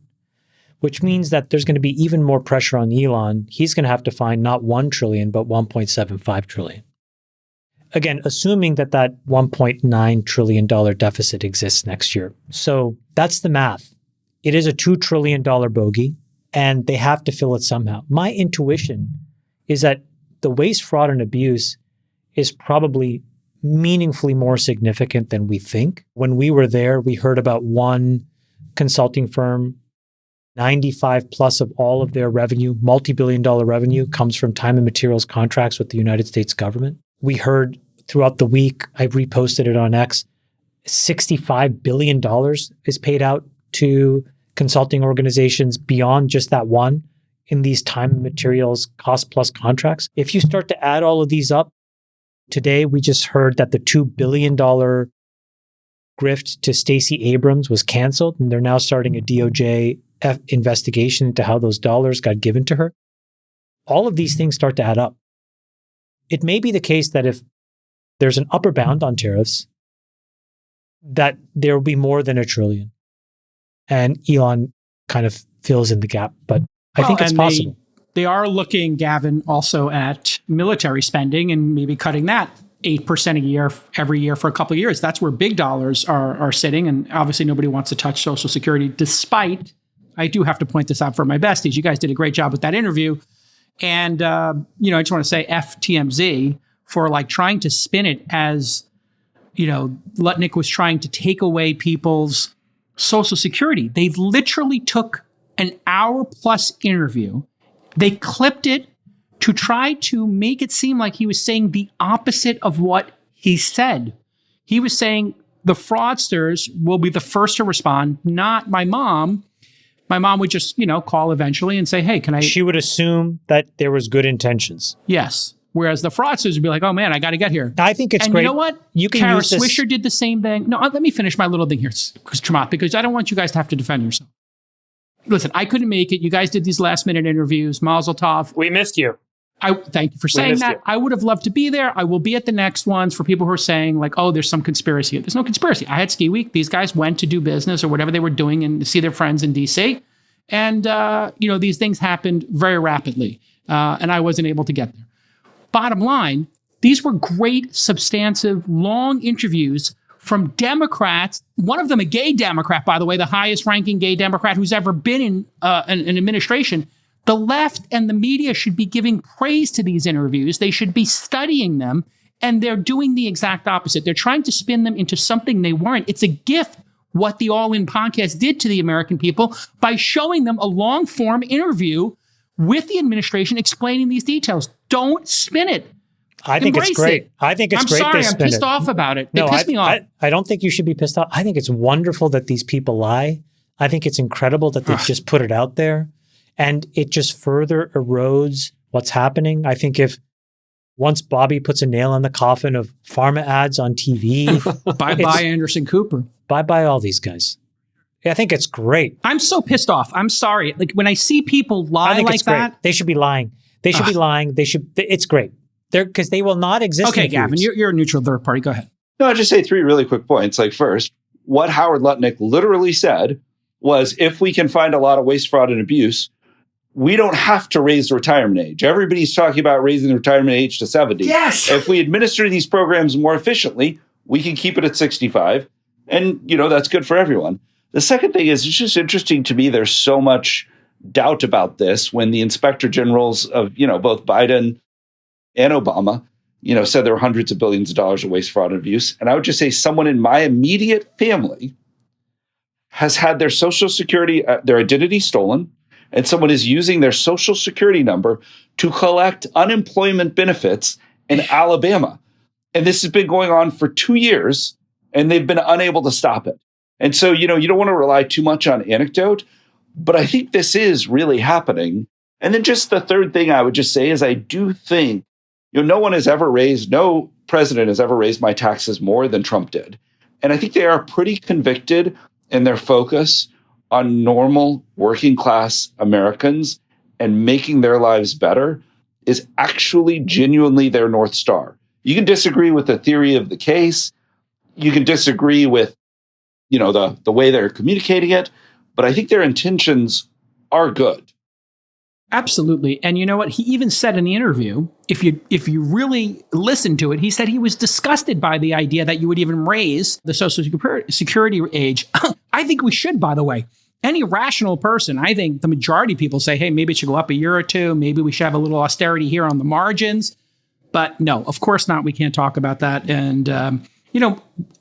which means that there's going to be even more pressure on Elon. He's going to have to find not 1 trillion, but 1.75 trillion. Again, assuming that that $1.9 trillion deficit exists next year. So that's the math. It is a $2 trillion bogey, and they have to fill it somehow. My intuition is that the waste, fraud, and abuse is probably meaningfully more significant than we think. When we were there, we heard about one consulting firm, 95 plus of all of their revenue, multi-billion-dollar revenue, comes from time and materials contracts with the United States government. We heard throughout the week, I reposted it on X, $65 billion is paid out to consulting organizations beyond just that one in these time and materials cost plus contracts. If you start to add all of these up, today we just heard that the $2 billion grift to Stacey Abrams was canceled, and they're now starting a DOJ investigation into how those dollars got given to her. All of these things start to add up. It may be the case that if there's an upper bound on tariffs, that there will be more than $1 trillion. And Elon kind of fills in the gap, but I think it's possible. They are looking, Gavin, also at military spending and maybe cutting that 8% a year every year for a couple of years. That's where big dollars are sitting. And obviously nobody wants to touch Social Security, despite, I do have to point this out for my besties. You guys did a great job with that interview. And, I just want to say FTMZ for like trying to spin it as, Lutnick was trying to take away people's Social Security. They literally took an hour-plus interview. They clipped it to try to make it seem like he was saying the opposite of what he said. He was saying the fraudsters will be the first to respond, not my mom. My mom would just, call eventually and say, hey, can I... She would assume that there was good intentions. Yes. Whereas the fraudsters would be like, oh man, I got to get here. I think it's and great. You know what? You can Kara use this... Swisher did the same thing. No, let me finish my little thing here, Chamath, because I don't want you guys to have to defend yourself. Listen, I couldn't make it. You guys did these last minute interviews. Mazel tov. We missed you. Thank you for saying that. I would have loved to be there. I will be at the nenext ones for people who are saying like, oh, there's some conspiracy. There's no conspiracy. I had ski week. These guys went to do business or whatever they were doing and to see their friends in DC. And, these things happened very rapidly. And I wasn't able to get there. Bottom line, these were great, substantive, long interviews from Democrats. One of them a gay Democrat, by the way, the highest ranking gay Democrat who's ever been in an administration. The left and the media should be giving praise to these interviews. They should be studying them, and they're doing the exact opposite. They're trying to spin them into something they weren't. It's a gift what the All In podcast did to the American people by showing them a long-form interview with the administration explaining these details. Don't spin it. I think it's great. I think it's great. I'm sorry, I'm pissed off about it. It pissed me off. I don't think you should be pissed off. I think it's wonderful that these people lie. I think it's incredible that they just put it out there. And it just further erodes what's happening. I think if once Bobby puts a nail in the coffin of pharma ads on TV. Bye-bye Anderson Cooper. Bye-bye all these guys. I think it's great. I'm so pissed off. I'm sorry. Like when I see people lie like that. They should be lying. They should be lying. It's great. Because they will not exist. Okay, Gavin, you're a neutral third party. Go ahead. No, I'll just say 3 really quick points. Like first, what Howard Lutnick literally said was if we can find a lot of waste, fraud, and abuse, we don't have to raise the retirement age. Everybody's talking about raising the retirement age to 70. Yes. If we administer these programs more efficiently, we can keep it at 65. And, that's good for everyone. The second thing is it's just interesting to me. There's so much doubt about this when the inspector generals of, both Biden and Obama, said there were hundreds of billions of dollars of waste, fraud, and abuse. And I would just say someone in my immediate family has had their Social Security, their identity stolen, and someone is using their Social Security number to collect unemployment benefits in Alabama. And this has been going on for 2 years, and they've been unable to stop it. And so, you don't want to rely too much on anecdote, but I think this is really happening. And then just the third thing I would just say is I do think, no president has ever raised my taxes more than Trump did. And I think they are pretty convicted in their focus on normal working class Americans and making their lives better is actually genuinely their North Star. You can disagree with the theory of the case. You can disagree with, the way they're communicating it. But I think their intentions are good. Absolutely. And you know what? He even said in the interview, if you really listen to it, he said he was disgusted by the idea that you would even raise the Social Security age. I think we should, by the way. Any rational person, I think the majority of people say, hey, maybe it should go up a year or two. Maybe we should have a little austerity here on the margins. But no, of course not. We can't talk about that. And,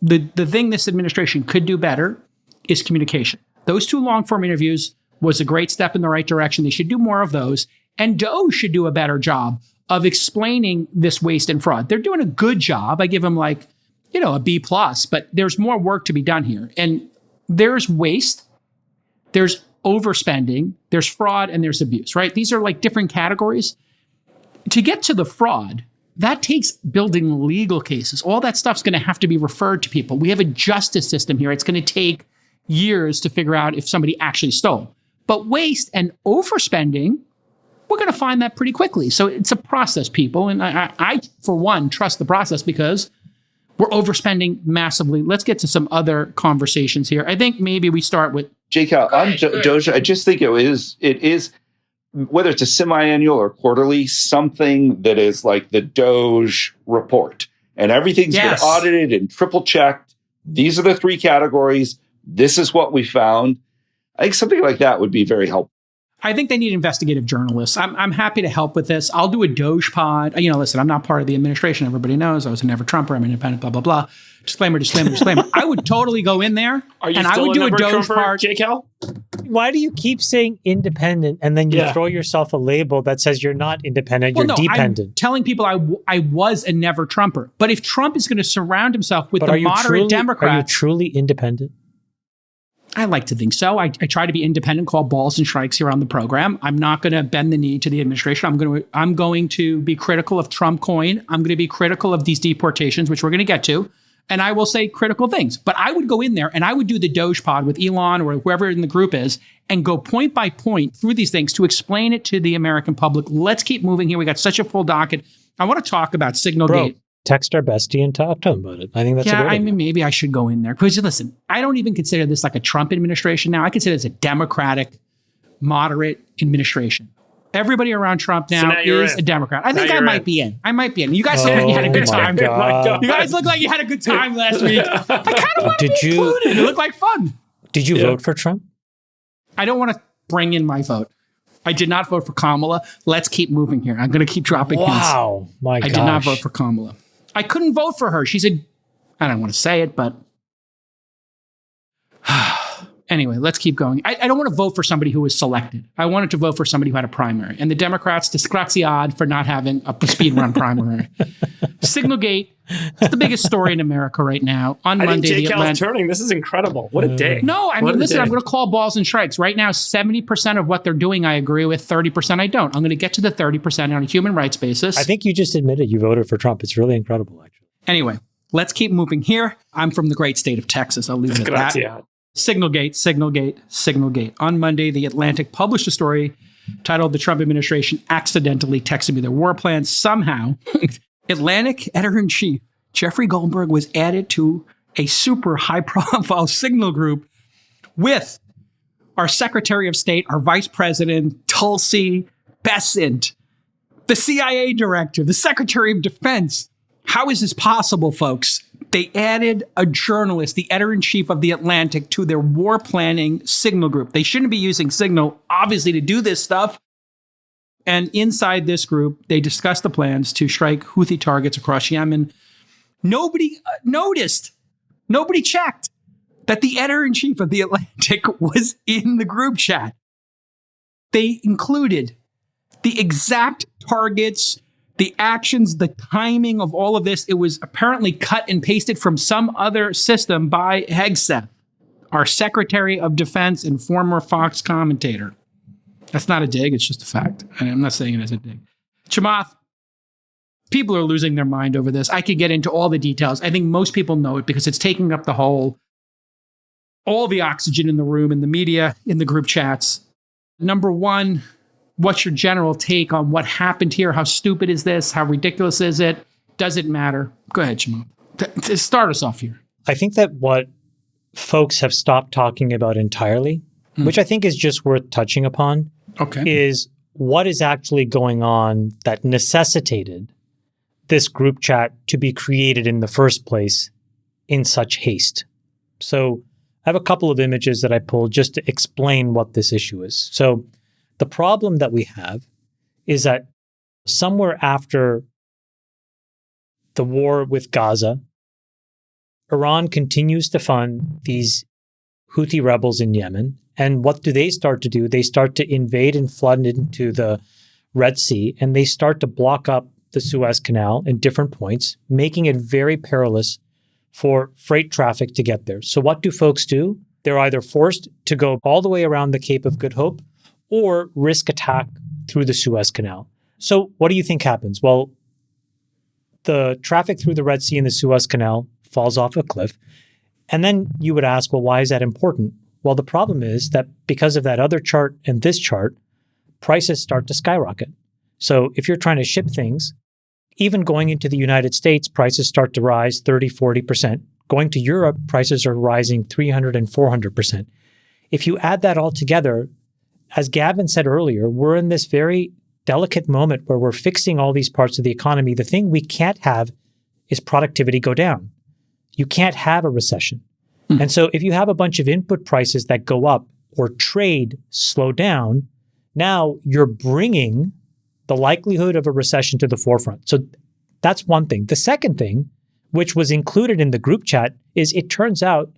the thing this administration could do better is communication. Those 2 long-form interviews was a great step in the right direction. They should do more of those. And Doge should do a better job of explaining this waste and fraud. They're doing a good job. I give them a B+, but there's more work to be done here. And there's waste, there's overspending, there's fraud, and there's abuse, right? These are like different categories. To get to the fraud, that takes building legal cases. All that stuff's going to have to be referred to people. We have a justice system here. It's going to take years to figure out if somebody actually stole. But waste and overspending, we're going to find that pretty quickly. So it's a process, people. And I, for one, trust the process because we're overspending massively. Let's get to some other conversations here. I think maybe we start with... J-Cal, on Doge, I just think it is, whether it's a semi-annual or quarterly, something that is like the Doge report. And everything's been audited and triple checked. These are the 3 categories. This is what we found. I think something like that would be very helpful. I think they need investigative journalists. I'm happy to help with this. I'll do a Doge pod. Listen, I'm not part of the administration. Everybody knows I was a never Trumper. I'm independent, blah, blah, blah. Disclaimer. I would totally go in there and I would do a Doge pod. J-Cal? Why do you keep saying independent and then you throw yourself a label that says you're not independent, you're dependent? I'm telling people I was a never Trumper. But if Trump is going to surround himself with the moderate Democrats... Are you truly independent? I like to think so. I try to be independent, call balls and strikes here on the program. I'm not going to bend the knee to the administration. I'm going to be critical of Trump coin. I'm going to be critical of these deportations, which we're going to get to. And I will say critical things. But I would go in there and I would do the Doge pod with Elon or whoever in the group is and go point by point through these things to explain it to the American public. Let's keep moving here. We got such a full docket. I want to talk about Signalgate. Text our bestie and talk to him about it. I think that's a good idea. mean, maybe I should go in there. Because listen, I don't even consider this like a Trump administration now. I consider this a Democratic, moderate administration. Everybody around Trump now is a Democrat. I think I might be in. You guys look like you had a good time. You guys look like you had a good time last week. I kind of want to be included. It looked like fun. Did you vote for Trump? I don't want to bring in my vote. I did not vote for Kamala. Let's keep moving here. I'm going to keep dropping hints. Wow. My gosh. I did not vote for Kamala. I couldn't vote for her. She's I don't want to say it, but anyway, let's keep going. I don't want to vote for somebody who was selected. I wanted to vote for somebody who had a primary. And the Democrats, disgraziad for not having a speed run primary. Signalgate, it's the biggest story in America right now. On Monday, think J-Cal's turning. This is incredible. What a day. No, listen, I'm going to call balls and strikes. Right now, 70% of what they're doing, I agree with. 30% I don't. I'm going to get to the 30% on a human rights basis. I think you just admitted you voted for Trump. It's really incredible, actually. Anyway, let's keep moving here. I'm from the great state of Texas. I'll leave it at that. Signalgate. On Monday, The Atlantic published a story titled "The Trump Administration Accidentally Texted Me Their War Plans." Somehow, Atlantic editor-in-chief Jeffrey Goldberg was added to a super high-profile signal group with our Secretary of State, our Vice President, Tulsi Besant, the CIA Director, the Secretary of Defense. How is this possible, folks? They added a journalist, the editor-in-chief of The Atlantic, to their war planning signal group. They shouldn't be using Signal, obviously, to do this stuff. And inside this group, they discussed the plans to strike Houthi targets across Yemen. Nobody noticed, nobody checked that the editor-in-chief of The Atlantic was in the group chat. They included the exact targets, the actions, the timing of all of this. It was apparently cut and pasted from some other system by Hegseth, our Secretary of Defense and former Fox commentator. That's not a dig, it's just a fact. I'm not saying it as a dig. Chamath, people are losing their mind over this. I could get into all the details. I think most people know it because it's taking up all the oxygen in the room, in the media, in the group chats. Number one, what's your general take on what happened here? How stupid is this? How ridiculous is it? Does it matter? Go ahead, Chamath. Start us off here. I think that what folks have stopped talking about entirely which I think is just worth touching upon, is what is actually going on that necessitated this group chat to be created in the first place in such haste. So I have a couple of images that I pulled just to explain what this issue is. So the problem that we have is that somewhere after the war with Gaza, Iran continues to fund these Houthi rebels in Yemen. And what do they start to do? They start to invade and flood into the Red Sea, and they start to block up the Suez Canal in different points, making it very perilous for freight traffic to get there. So what do folks do? They're either forced to go all the way around the Cape of Good Hope or risk attack through the Suez Canal. So what do you think happens? Well, the traffic through the Red Sea and the Suez Canal falls off a cliff. And then you would ask, well, why is that important? Well, the problem is that because of that other chart and this chart, prices start to skyrocket. So if you're trying to ship things, even going into the United States, prices start to rise 30, 40%. Going to Europe, prices are rising 300 and 400%. If you add that all together, as Gavin said earlier, we're in this very delicate moment where we're fixing all these parts of the economy. The thing we can't have is productivity go down. You can't have a recession. And so if you have a bunch of input prices that go up or trade slow down, now you're bringing the likelihood of a recession to the forefront. So that's one thing. The second thing, which was included in the group chat, is it turns out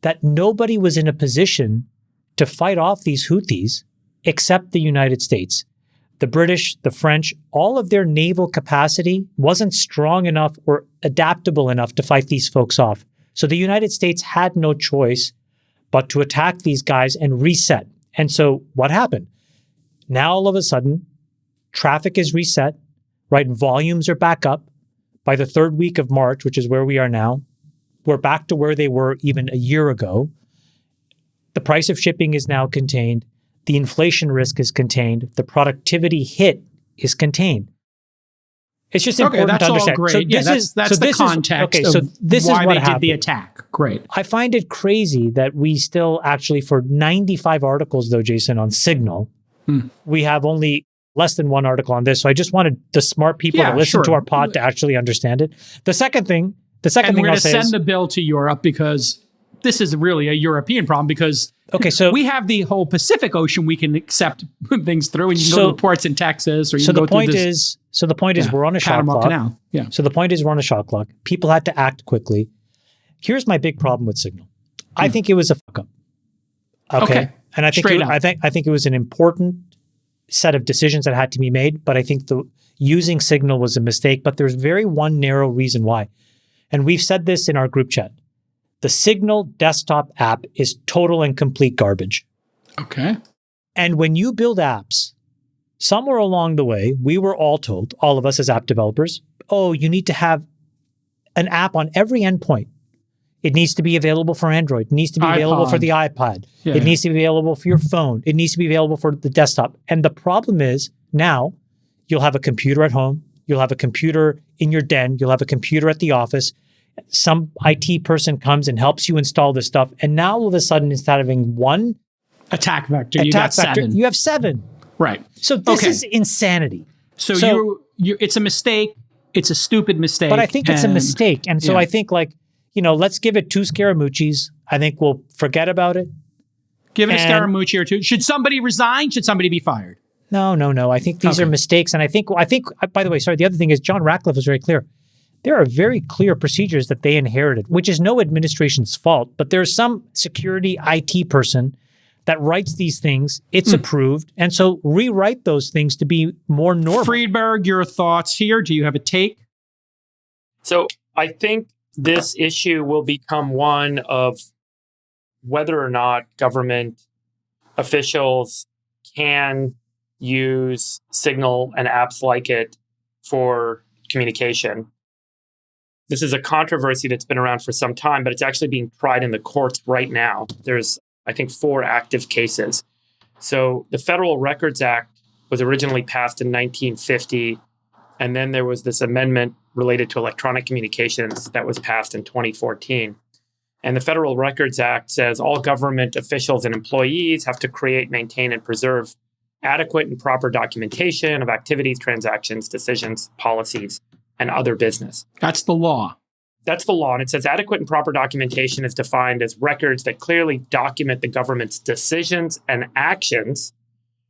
that nobody was in a position to fight off these Houthis except the United States. The British, the French, all of their naval capacity wasn't strong enough or adaptable enough to fight these folks off. So the United States had no choice but to attack these guys and reset. And so what happened? Now all of a sudden, traffic is reset, right? Volumes are back up. By the third week of March, which is where we are now, we're back to where they were even a year ago. The price of shipping is now contained. The inflation risk is contained. The productivity hit is contained. It's just important to understand. All great. So that's the context of why they did the attack. Great. I find it crazy that we still actually, for 95 articles though, Jason, on Signal, we have only less than one article on this. So I just wanted the smart people to listen to our pod to actually understand it. The second thing we're going to send the bill to Europe because this is really a European problem because so we have the whole Pacific Ocean we can accept things through, and you can go to the ports in Texas, or you can go through this. So the point is we're on a shot Panama clock. Canal. Yeah. So the point is we're on a shot clock. People had to act quickly. Here's my big problem with Signal. I think it was a fuck up. Okay. And I think it was an important set of decisions that had to be made, but I think using Signal was a mistake, but there's one narrow reason why. And we've said this in our group chat. The Signal desktop app is total and complete garbage. Okay. And when you build apps, somewhere along the way, we were all told, all of us as app developers, you need to have an app on every endpoint. It needs to be available for Android. It needs to be available for the iPad. It needs to be available for your phone. It needs to be available for the desktop. And the problem is now you'll have a computer at home. You'll have a computer in your den. You'll have a computer at the office. Some IT person comes and helps you install this stuff. And now all of a sudden, instead of having one attack vector, you got 7. You have 7. Right. So this is insanity. So it's a mistake. It's a stupid mistake. But I think it's a mistake. And so I think let's give it 2 Scaramucci's. I think we'll forget about it. Give it a Scaramucci or 2. Should somebody resign? Should somebody be fired? No. I think these are mistakes. And I think, by the way, the other thing is John Ratcliffe was very clear. There are very clear procedures that they inherited, which is no administration's fault, but there's some security IT person that writes these things. It's approved. And so rewrite those things to be more normal. Friedberg, your thoughts here? Do you have a take? So I think this issue will become one of whether or not government officials can use Signal and apps like it for communication. This is a controversy that's been around for some time, but it's actually being tried in the courts right now. There's, I think, 4 active cases. So the Federal Records Act was originally passed in 1950, and then there was this amendment related to electronic communications that was passed in 2014. And the Federal Records Act says all government officials and employees have to create, maintain, and preserve adequate and proper documentation of activities, transactions, decisions, policies, and other business. That's the law. That's the law. And it says adequate and proper documentation is defined as records that clearly document the government's decisions and actions,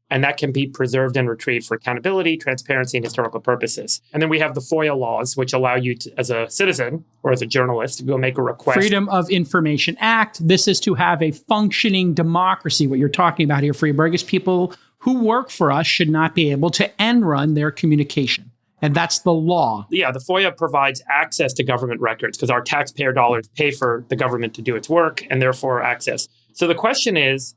and that can be preserved and retrieved for accountability, transparency, and historical purposes. And then we have the FOIA laws, which allow you to, as a citizen or as a journalist, to go make a request. Freedom of Information Act. This is to have a functioning democracy. What you're talking about here, Freeberg, is people who work for us should not be able to end run their communication. And that's the law. Yeah, the FOIA provides access to government records because our taxpayer dollars pay for the government to do its work and therefore access. So the question is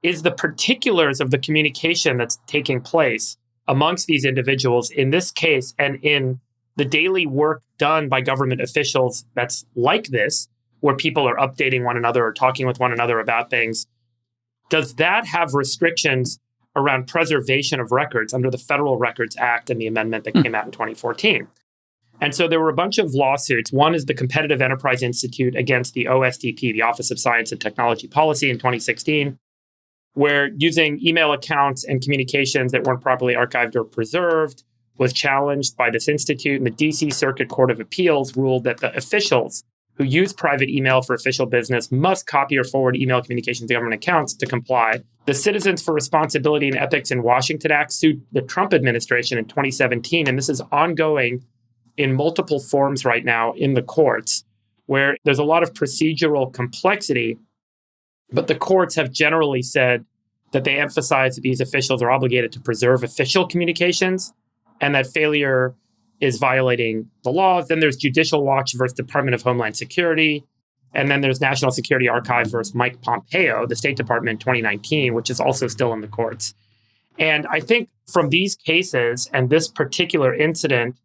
the particulars of the communication that's taking place amongst these individuals in this case and in the daily work done by government officials that's like this, where people are updating one another or talking with one another about things, does that have restrictions around preservation of records under the Federal Records Act and the amendment that came out in 2014? And so there were a bunch of lawsuits. One is the Competitive Enterprise Institute against the OSDP, the Office of Science and Technology Policy, in 2016, where using email accounts and communications that weren't properly archived or preserved was challenged by this institute. And the DC Circuit Court of Appeals ruled that the officials who use private email for official business must copy or forward email communications to government accounts to comply. The Citizens for Responsibility and Ethics in Washington Act sued the Trump administration in 2017, and this is ongoing in multiple forms right now in the courts, where there's a lot of procedural complexity, but the courts have generally said that they emphasize that these officials are obligated to preserve official communications, and that failure is violating the laws. Then there's Judicial Watch versus Department of Homeland Security. And then there's National Security Archive versus Mike Pompeo, the State Department in 2019, which is also still in the courts. And I think from these cases and this particular incident,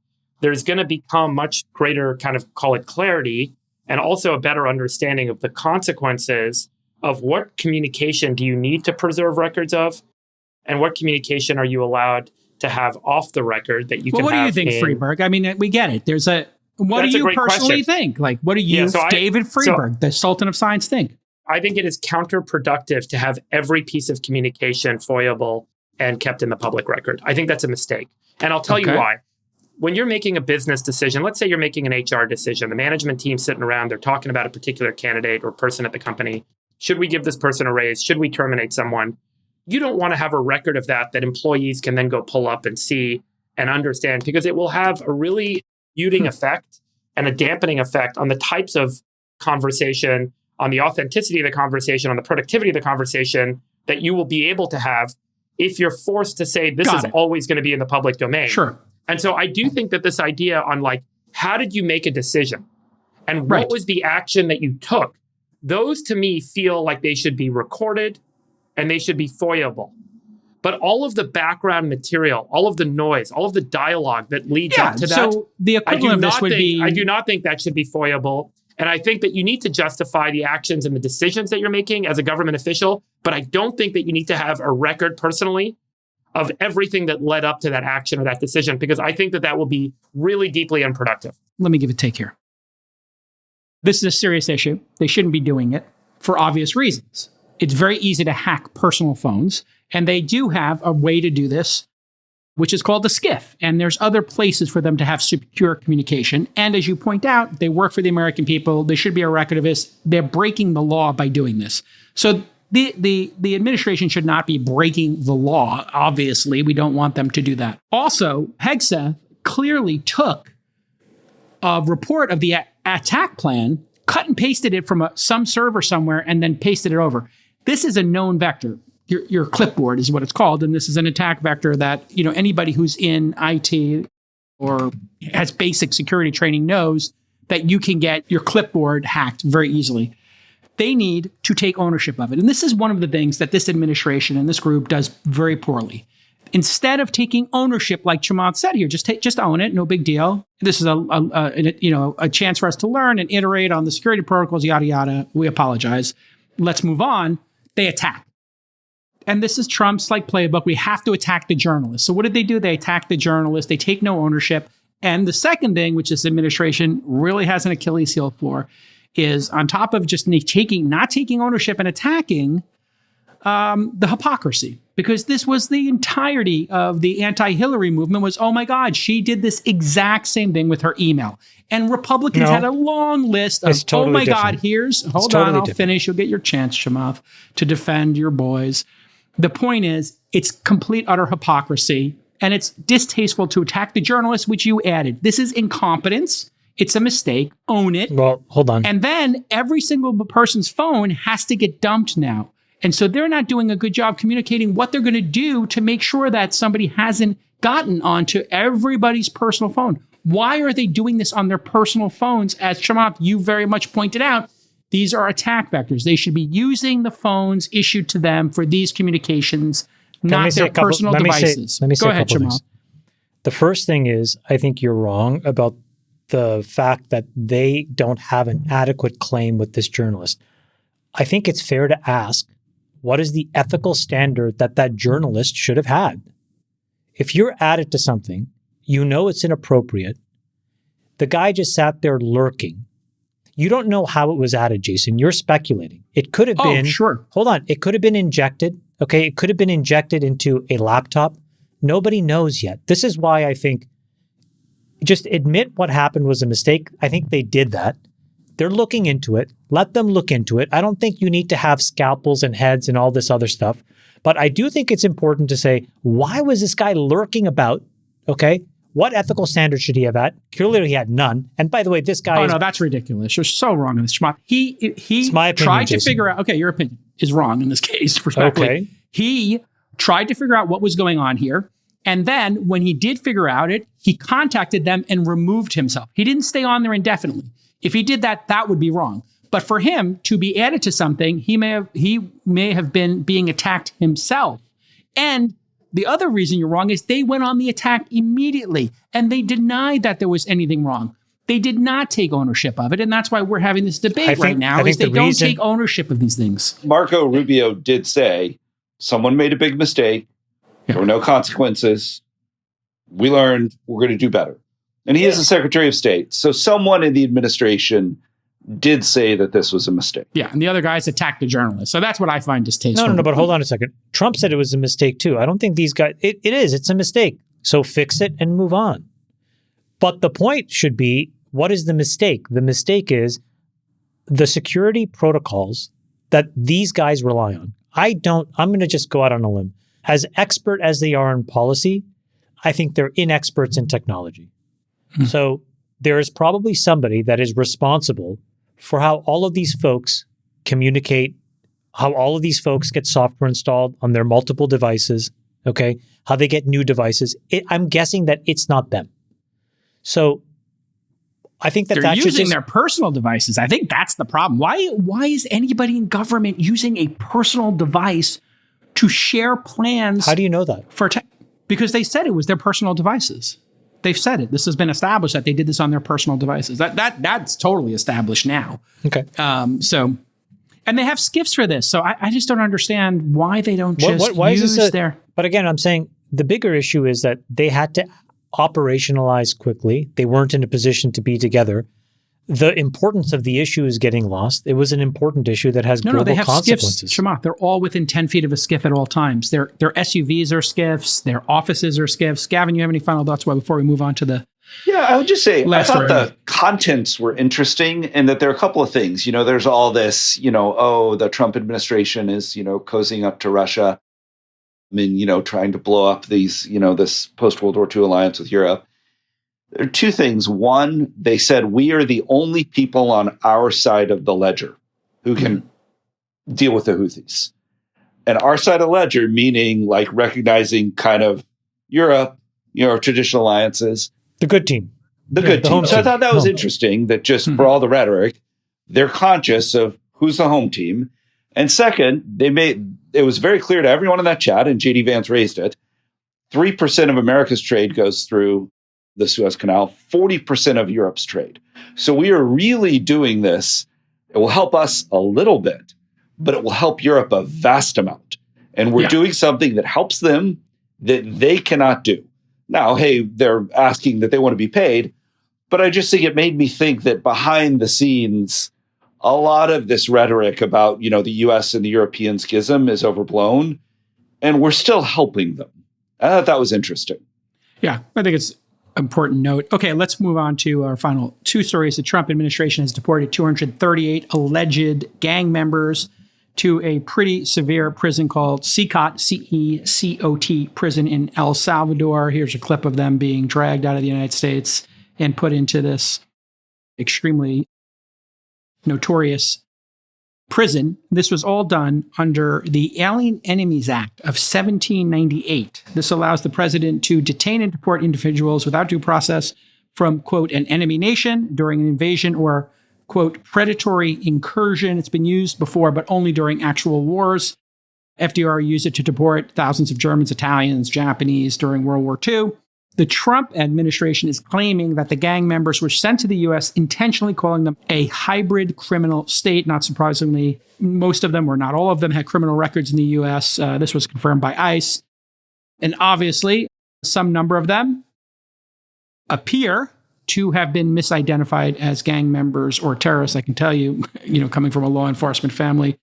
there's going to become much greater kind of, call it clarity, and also a better understanding of the consequences of what communication do you need to preserve records of, and what communication are you allowed to have off the record that you can have. What do you think, Freeberg? I mean, we get it. What do you personally think? Like, what do you, David Freeberg, the Sultan of Science, think? I think it is counterproductive to have every piece of communication foiable and kept in the public record. I think that's a mistake. And I'll tell you why. When you're making a business decision, let's say you're making an HR decision, the management team sitting around, they're talking about a particular candidate or person at the company. Should we give this person a raise? Should we terminate someone? You don't want to have a record of that employees can then go pull up and see and understand, because it will have a really muting effect and a dampening effect on the types of conversation, on the authenticity of the conversation, on the productivity of the conversation that you will be able to have if you're forced to say this is always going to be in the public domain. Sure. And so I do think that this idea on like, how did you make a decision? And what was the action that you took? Those to me feel like they should be recorded and they should be foiable. But all of the background material, all of the noise, all of the dialogue that leads up to that, so the equivalent of this would be... I do not think that should be foiable. And I think that you need to justify the actions and the decisions that you're making as a government official. But I don't think that you need to have a record personally of everything that led up to that action or that decision, because I think that that will be really deeply unproductive. Let me give a take here. This is a serious issue. They shouldn't be doing it for obvious reasons. It's very easy to hack personal phones, and they do have a way to do this, which is called the SCIF. And there's other places for them to have secure communication. And as you point out, they work for the American people. They should be a record of this. They're breaking the law by doing this. So the administration should not be breaking the law. Obviously, we don't want them to do that. Also, Hegseth clearly took a report of the attack plan, cut and pasted it from some server somewhere, and then pasted it over. This is a known vector. Your clipboard is what it's called, and this is an attack vector that anybody who's in IT or has basic security training knows that you can get your clipboard hacked very easily. They need to take ownership of it, and this is one of the things that this administration and this group does very poorly. Instead of taking ownership, like Chamath said here, just own it, no big deal. This is a chance for us to learn and iterate on the security protocols, yada yada. We apologize. Let's move on. They attack. And this is Trump's playbook. We have to attack the journalists. So what did they do? They attack the journalists. They take no ownership. And the second thing, which this administration really has an Achilles heel for, is on top of just not taking ownership and attacking the hypocrisy. Because this was the entirety of the anti-Hillary movement was, oh my God, she did this exact same thing with her email. And Republicans had a long list of, totally oh my different. God, hold on, I'll finish. You'll get your chance, Chamath, to defend your boys. The point is, it's complete, utter hypocrisy. And it's distasteful to attack the journalists, which you added. This is incompetence. It's a mistake. Own it. Well, hold on. And then every single person's phone has to get dumped now. And so they're not doing a good job communicating what they're going to do to make sure that somebody hasn't gotten onto everybody's personal phone. Why are they doing this on their personal phones? As Chamath, you very much pointed out, these are attack vectors. They should be using the phones issued to them for these communications, not their personal devices. Let me say Go a ahead, couple Chamath. things. The first thing is, I think you're wrong about the fact that they don't have an adequate claim with this journalist. I think it's fair to ask, what is the ethical standard that that journalist should have had? If you're added to something, you know it's inappropriate. The guy just sat there lurking. You don't know how it was added, Jason. You're speculating. It could have been. Sure. Hold on. It could have been injected. Okay. It could have been injected into a laptop. Nobody knows yet. This is why I think just admit what happened was a mistake. I think they did that. They're looking into it. Let them look into it. I don't think you need to have scalpels and heads and all this other stuff. But I do think it's important to say, why was this guy lurking about? Okay. What ethical standard should he have had? Clearly he had none. And by the way, this guy no, that's ridiculous. You're so wrong in this. He It's my opinion, tried to Jason. figure out, okay, your opinion is wrong in this case, respectfully. Okay. He tried to figure out what was going on here. And then when he did figure out it, he contacted them and removed himself. He didn't stay on there indefinitely. If he did that, that would be wrong. But for him to be added to something, he may have been being attacked himself. And the other reason you're wrong is they went on the attack immediately and they denied that there was anything wrong. They did not take ownership of it. And that's why we're having this debate right now, is they don't take ownership of these things. Marco Rubio did say, someone made a big mistake. There were no consequences. We learned, we're going to do better. And he is the Secretary of State. So someone in the administration did say that this was a mistake. Yeah, and the other guys attacked the journalists. So that's what I find distasteful. No, but hold on a second. Trump said it was a mistake too. I don't think these guys, it's a mistake. So fix it and move on. But the point should be, what is the mistake? The mistake is the security protocols that these guys rely on. I'm going to just go out on a limb. As expert as they are in policy, I think they're inexperts in technology. So there is probably somebody that is responsible for how all of these folks communicate, how all of these folks get software installed on their multiple devices, okay? How they get new devices. I'm guessing that it's not them. So I think they're that using their personal devices. I think that's the problem. Why is anybody in government using a personal device to share plans? How do you know that? Because they said it was their personal devices. They've said it. This has been established that they did this on their personal devices. That's totally established now. Okay. And they have skiffs for this. So I just don't understand why they don't just use their. But again, I'm saying the bigger issue is that they had to operationalize quickly. They weren't in a position to be together. The importance of the issue is getting lost. It was an important issue that has global they have consequences. Skiffs, Chamath, they're all within 10 feet of a skiff at all times. Their SUVs are skiffs. Their offices are skiffs. Gavin, you have any final thoughts before we move on to the Yeah, I would just say, I thought story? the contents were interesting and that there are a couple of things. There's all this, the Trump administration is, cozying up to Russia. Trying to blow up these, this post-World War II alliance with Europe. There are two things. One, they said, we are the only people on our side of the ledger who can deal with the Houthis. And our side of the ledger, meaning like recognizing kind of Europe, traditional alliances. The good team. The good team. So I thought that was interesting that just for all the rhetoric, they're conscious of who's the home team. And second, it was very clear to everyone in that chat, and JD Vance raised it, 3% of America's trade goes through the Suez Canal, 40% of Europe's trade. So we are really doing this. It will help us a little bit, but it will help Europe a vast amount. And we're doing something that helps them that they cannot do. Now, hey, they're asking that they want to be paid, but I just think it made me think that behind the scenes, a lot of this rhetoric about, the US and the European schism is overblown, and we're still helping them. I thought that was interesting. Yeah, I think it's an important note. Okay, let's move on to our final two stories. The Trump administration has deported 238 alleged gang members to a pretty severe prison called CECOT, C-E-C-O-T prison in El Salvador. Here's a clip of them being dragged out of the United States and put into this extremely notorious prison. This was all done under the Alien Enemies Act of 1798. This allows the president to detain and deport individuals without due process from, quote, an enemy nation during an invasion or, quote, predatory incursion. It's been used before, but only during actual wars. FDR used it to deport thousands of Germans, Italians, Japanese during World War II. The Trump administration is claiming that the gang members were sent to the U.S., intentionally calling them a hybrid criminal state. Not surprisingly, most of them, or not all of them, had criminal records in the U.S. This was confirmed by ICE. And obviously, some number of them appear to have been misidentified as gang members or terrorists. I can tell you, coming from a law enforcement family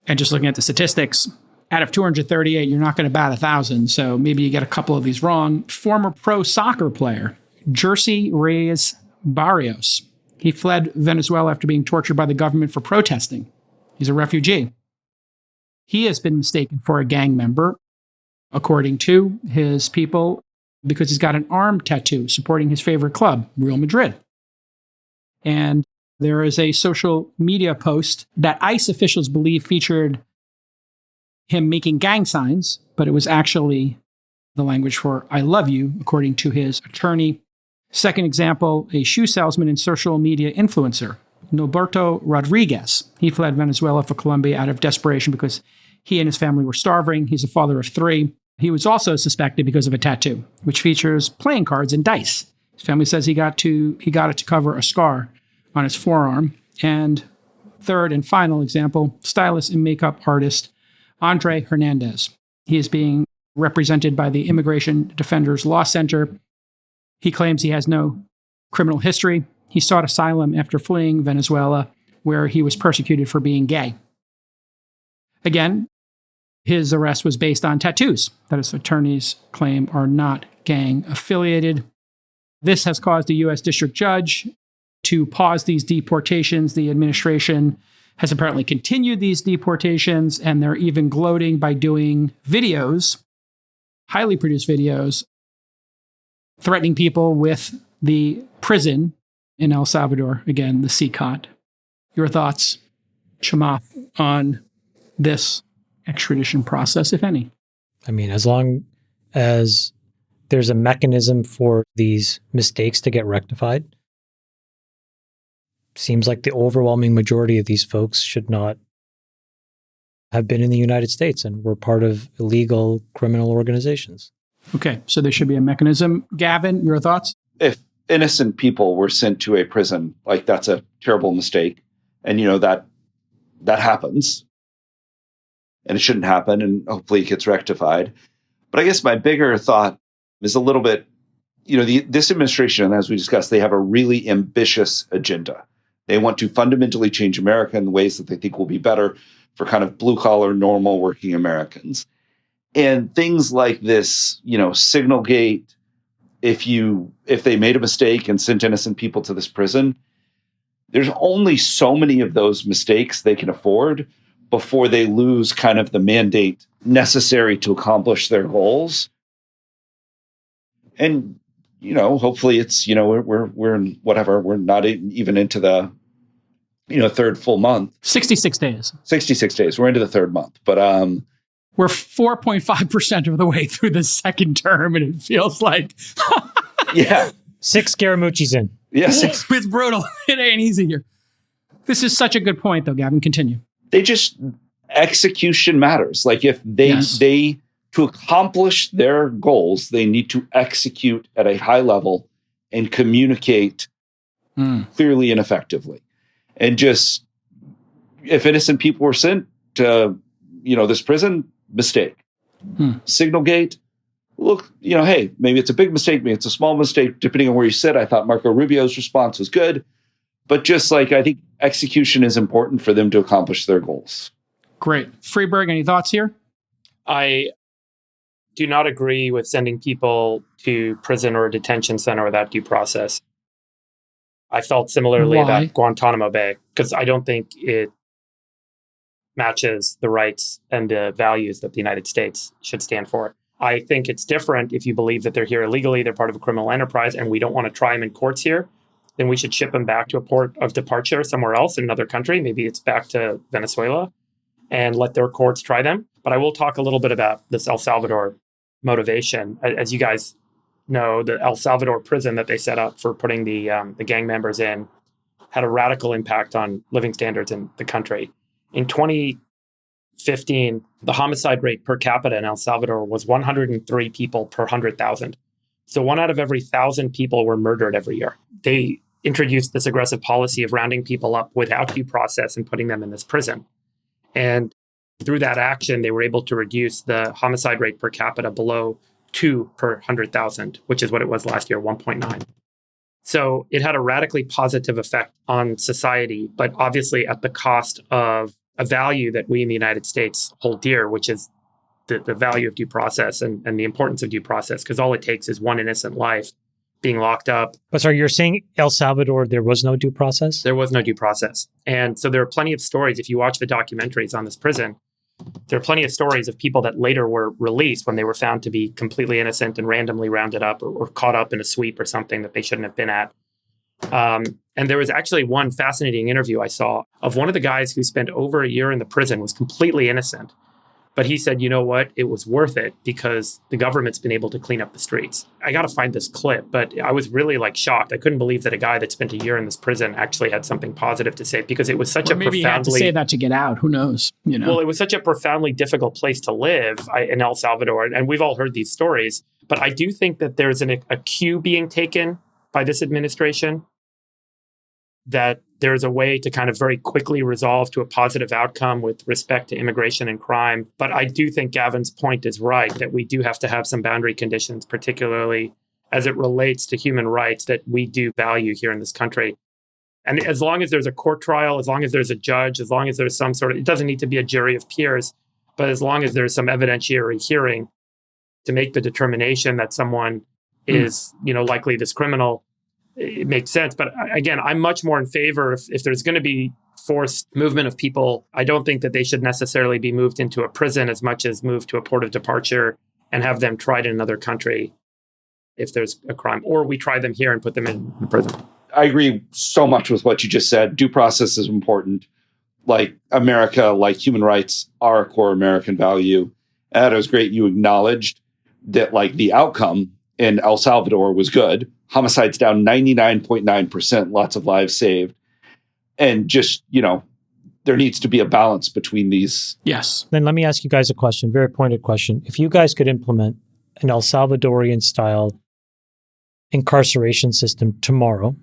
and just looking at the statistics, out of 238, you're not going to bat 1,000. So maybe you get a couple of these wrong. Former pro soccer player, Jersey Reyes Barrios. He fled Venezuela after being tortured by the government for protesting. He's a refugee. He has been mistaken for a gang member, according to his people, because he's got an arm tattoo supporting his favorite club, Real Madrid. And there is a social media post that ICE officials believe featured him making gang signs, but it was actually the language for I love you, according to his attorney. Second example, a shoe salesman and social media influencer, Norberto Rodriguez. He fled Venezuela for Colombia out of desperation because he and his family were starving. He's a father of 3. He was also suspected because of a tattoo, which features playing cards and dice. His family says he got it to cover a scar on his forearm. And third and final example, stylist and makeup artist Andre Hernandez. He is being represented by the Immigration Defenders Law Center. He claims he has no criminal history. He sought asylum after fleeing Venezuela, where he was persecuted for being gay. Again, his arrest was based on tattoos that his attorneys claim are not gang affiliated. This has caused a U.S. district judge to pause these deportations. The administration has apparently continued these deportations, and they're even gloating by doing videos, highly produced videos, threatening people with the prison in El Salvador, again, the CECOT. Your thoughts, Chamath, on this extradition process, if any? I mean, as long as there's a mechanism for these mistakes to get rectified, seems like the overwhelming majority of these folks should not have been in the United States and were part of illegal criminal organizations. Okay, so there should be a mechanism. Gavin, your thoughts? If innocent people were sent to a prison, that's a terrible mistake. And, that happens. And it shouldn't happen, and hopefully it gets rectified. But I guess my bigger thought is a little bit, this administration, as we discussed, they have a really ambitious agenda. They want to fundamentally change America in ways that they think will be better for kind of blue-collar, normal working Americans. And things like this, Signalgate, if they made a mistake and sent innocent people to this prison, there's only so many of those mistakes they can afford before they lose kind of the mandate necessary to accomplish their goals. And, hopefully it's, we're in whatever, we're not even into the, third full month. 66 days. 66 days. We're into the third month. But we're 4.5% of the way through the second term, and it feels like yeah. 6 Scaramucci's in. Yes. It's brutal. It ain't easy here. This is such a good point, though, Gavin. Continue. Execution matters. If they to accomplish their goals, they need to execute at a high level and communicate clearly and effectively. And just, if innocent people were sent to, this prison, mistake. Signalgate, look, hey, maybe it's a big mistake, maybe it's a small mistake, depending on where you sit. I thought Marco Rubio's response was good, But just like I think execution is important for them to accomplish their goals. Great. Freeberg, any thoughts here? I do not agree with sending people to prison or a detention center without due process. I felt similarly Why? about Guantanamo Bay because I don't think it matches the rights and the values that the United States should stand for. I think it's different if you believe that they're here illegally, they're part of a criminal enterprise, and we don't want to try them in courts here. Then we should ship them back to a port of departure somewhere else in another country. Maybe it's back to Venezuela and let their courts try them. But I will talk a little bit about this El Salvador motivation. As you guys know, the El Salvador prison that they set up for putting the gang members in had a radical impact on living standards in the country. In 2015, the homicide rate per capita in El Salvador was 103 people per 100,000. So 1 out of every 1,000 people were murdered every year. They introduced this aggressive policy of rounding people up without due process and putting them in this prison. And through that action, they were able to reduce the homicide rate per capita below 2 per 100,000, which is what it was last year, 1.9. So it had a radically positive effect on society, but obviously at the cost of a value that we in the United States hold dear, which is the value of due process and the importance of due process, because all it takes is one innocent life being locked up. But sorry, you're saying El Salvador, there was no due process? There was no due process. And so there are plenty of stories. If you watch the documentaries on this prison, there are plenty of stories of people that later were released when they were found to be completely innocent and randomly rounded up or caught up in a sweep or something that they shouldn't have been at. And there was actually one fascinating interview I saw of one of the guys who spent over a year in the prison, was completely innocent. But he said, you know what? It was worth it because the government's been able to clean up the streets. I got to find this clip, but I was really shocked. I couldn't believe that a guy that spent a year in this prison actually had something positive to say, because it was such a maybe profoundly... he had to say that to get out. Who knows? Well, it was such a profoundly difficult place to live in El Salvador. And we've all heard these stories. But I do think that there's a cue being taken by this administration that there's a way to kind of very quickly resolve to a positive outcome with respect to immigration and crime. But I do think Gavin's point is right, that we do have to have some boundary conditions, particularly as it relates to human rights that we do value here in this country. And as long as there's a court trial, as long as there's a judge, as long as there's some sort of, it doesn't need to be a jury of peers, but as long as there's some evidentiary hearing to make the determination that someone is, likely this criminal, it makes sense. But again, I'm much more in favor if there's going to be forced movement of people, I don't think that they should necessarily be moved into a prison as much as moved to a port of departure and have them tried in another country if there's a crime, or we try them here and put them in prison. I agree so much with what you just said. Due process is important. Like America, like human rights are a core American value. And it was great you acknowledged that the outcome in El Salvador was good. Homicides down 99.9%, lots of lives saved. And just, there needs to be a balance between these. Yes. Then let me ask you guys a question, very pointed question. If you guys could implement an El Salvadorian style incarceration system tomorrow,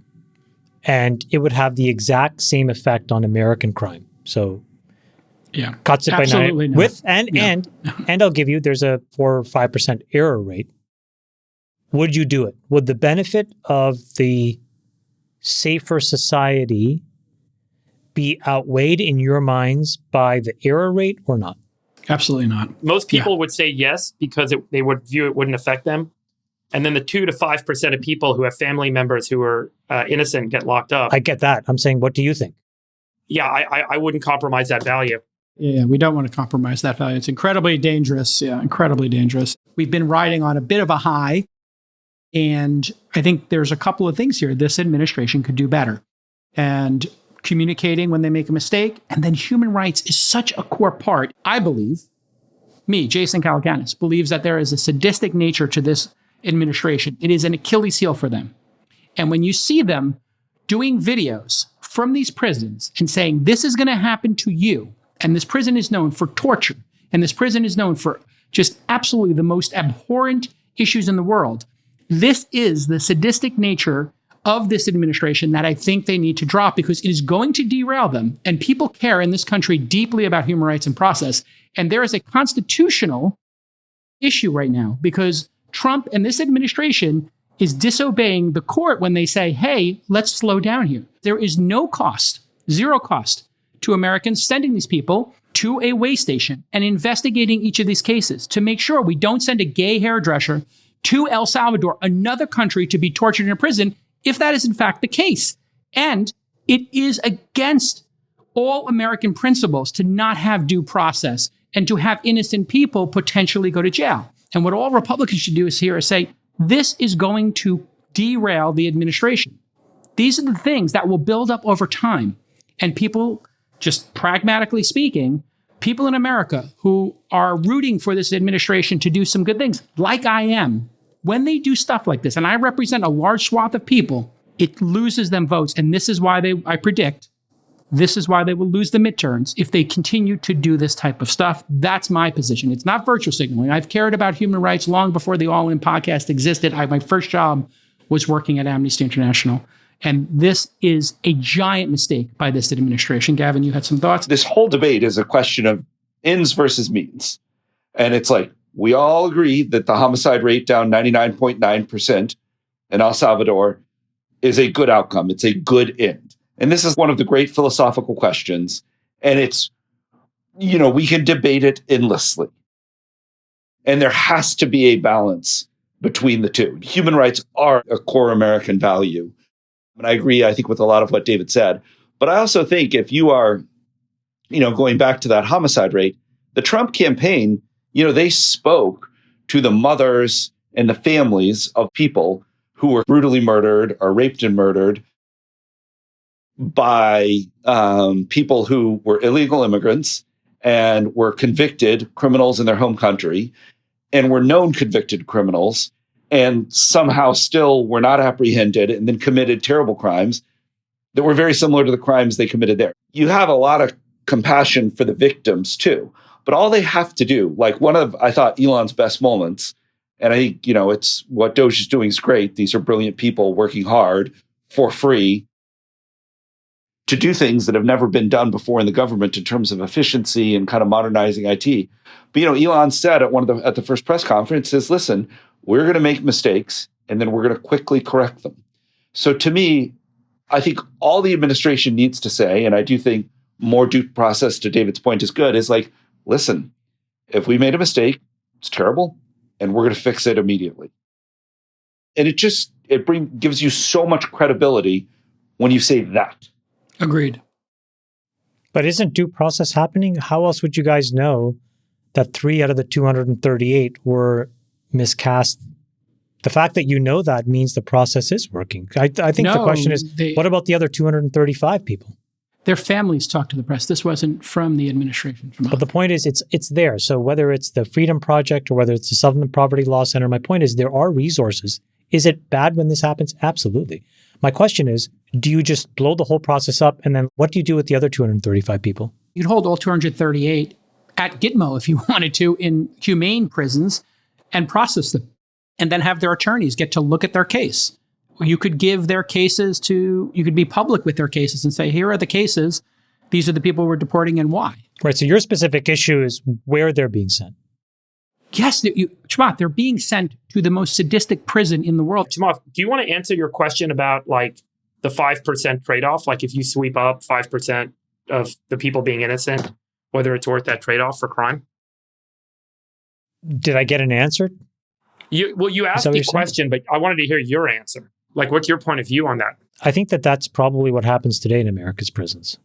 and it would have the exact same effect on American crime. So cuts it Absolutely by 9 not. with and I'll give you, there's a 4 or 5% error rate. Would you do it? Would the benefit of the safer society be outweighed in your minds by the error rate or not? Absolutely not. Most people would say yes, because they would view it wouldn't affect them. And then the 2 to 5% of people who have family members who are innocent get locked up. I get that. I'm saying, what do you think? Yeah, I wouldn't compromise that value. Yeah, we don't want to compromise that value. It's incredibly dangerous. Yeah, incredibly dangerous. We've been riding on a bit of a high. And I think there's a couple of things here this administration could do better. And communicating when they make a mistake. And then human rights is such a core part. I believe, Jason Calacanis, believes that there is a sadistic nature to this administration. It is an Achilles heel for them. And when you see them doing videos from these prisons and saying, this is going to happen to you, and this prison is known for torture, and this prison is known for just absolutely the most abhorrent issues in the world, this is the sadistic nature of this administration that I think they need to drop, because it is going to derail them. And people care in this country deeply about human rights and process. And there is a constitutional issue right now, because Trump and this administration is disobeying the court when they say, hey, let's slow down here. There is no cost, zero cost to Americans sending these people to a way station and investigating each of these cases to make sure we don't send a gay hairdresser to El Salvador, another country, to be tortured in a prison, if that is in fact the case. And it is against all American principles to not have due process and to have innocent people potentially go to jail. And what all Republicans should do is say, this is going to derail the administration. These are the things that will build up over time. And people, just pragmatically speaking, people in America who are rooting for this administration to do some good things, like I am, when they do stuff like this, and I represent a large swath of people, it loses them votes. And this is why I predict, this is why they will lose the midterms if they continue to do this type of stuff. That's my position. It's not virtue signaling. I've cared about human rights long before the All In podcast existed. My first job was working at Amnesty International. And this is a giant mistake by this administration. Gavin, you had some thoughts? This whole debate is a question of ends versus means. And it's like, we all agree that the homicide rate down 99.9% in El Salvador is a good outcome. It's a good end. And this is one of the great philosophical questions. And it's, we can debate it endlessly. And there has to be a balance between the two. Human rights are a core American value. And I agree, I think, with a lot of what David said. But I also think if you are, going back to that homicide rate, the Trump campaign, they spoke to the mothers and the families of people who were brutally murdered or raped and murdered by people who were illegal immigrants and were convicted criminals in their home country and were known convicted criminals and somehow still were not apprehended and then committed terrible crimes that were very similar to the crimes they committed there. You have a lot of compassion for the victims too, but all they have to do, like one of, I thought, Elon's best moments, and I think, it's what Doge is doing is great. These are brilliant people working hard for free to do things that have never been done before in the government in terms of efficiency and kind of modernizing IT. But, Elon said at the first press conference is, listen, we're going to make mistakes and then we're going to quickly correct them. So to me, I think all the administration needs to say, and I do think more due process, to David's point, is good, is like, listen, if we made a mistake, it's terrible, and we're going to fix it immediately. And it gives you so much credibility when you say that. Agreed. But isn't due process happening? How else would you guys know that 3 out of the 238 were miscast? The fact that you know that means the process is working. I think the question is, what about the other 235 people? Their families talked to the press. This wasn't from the administration. But the point is, it's there. So whether it's the Freedom Project or whether it's the Southern Poverty Law Center, my point is there are resources. Is it bad when this happens? Absolutely. My question is, do you just blow the whole process up? And then what do you do with the other 235 people? You'd hold all 238 at Gitmo if you wanted to in humane prisons and process them, and then have their attorneys get to look at their case. You could give their cases you could be public with their cases and say, here are the cases. These are the people we're deporting and why. Right. So your specific issue is where they're being sent. Yes, Chamath, they're being sent to the most sadistic prison in the world. Chamath, do you want to answer your question about like the 5% trade-off? Like if you sweep up 5% of the people being innocent, whether it's worth that trade-off for crime? Did I get an answer? You asked the question, but I wanted to hear your answer. Like, what's your point of view on that? I think that's probably what happens today in America's prisons.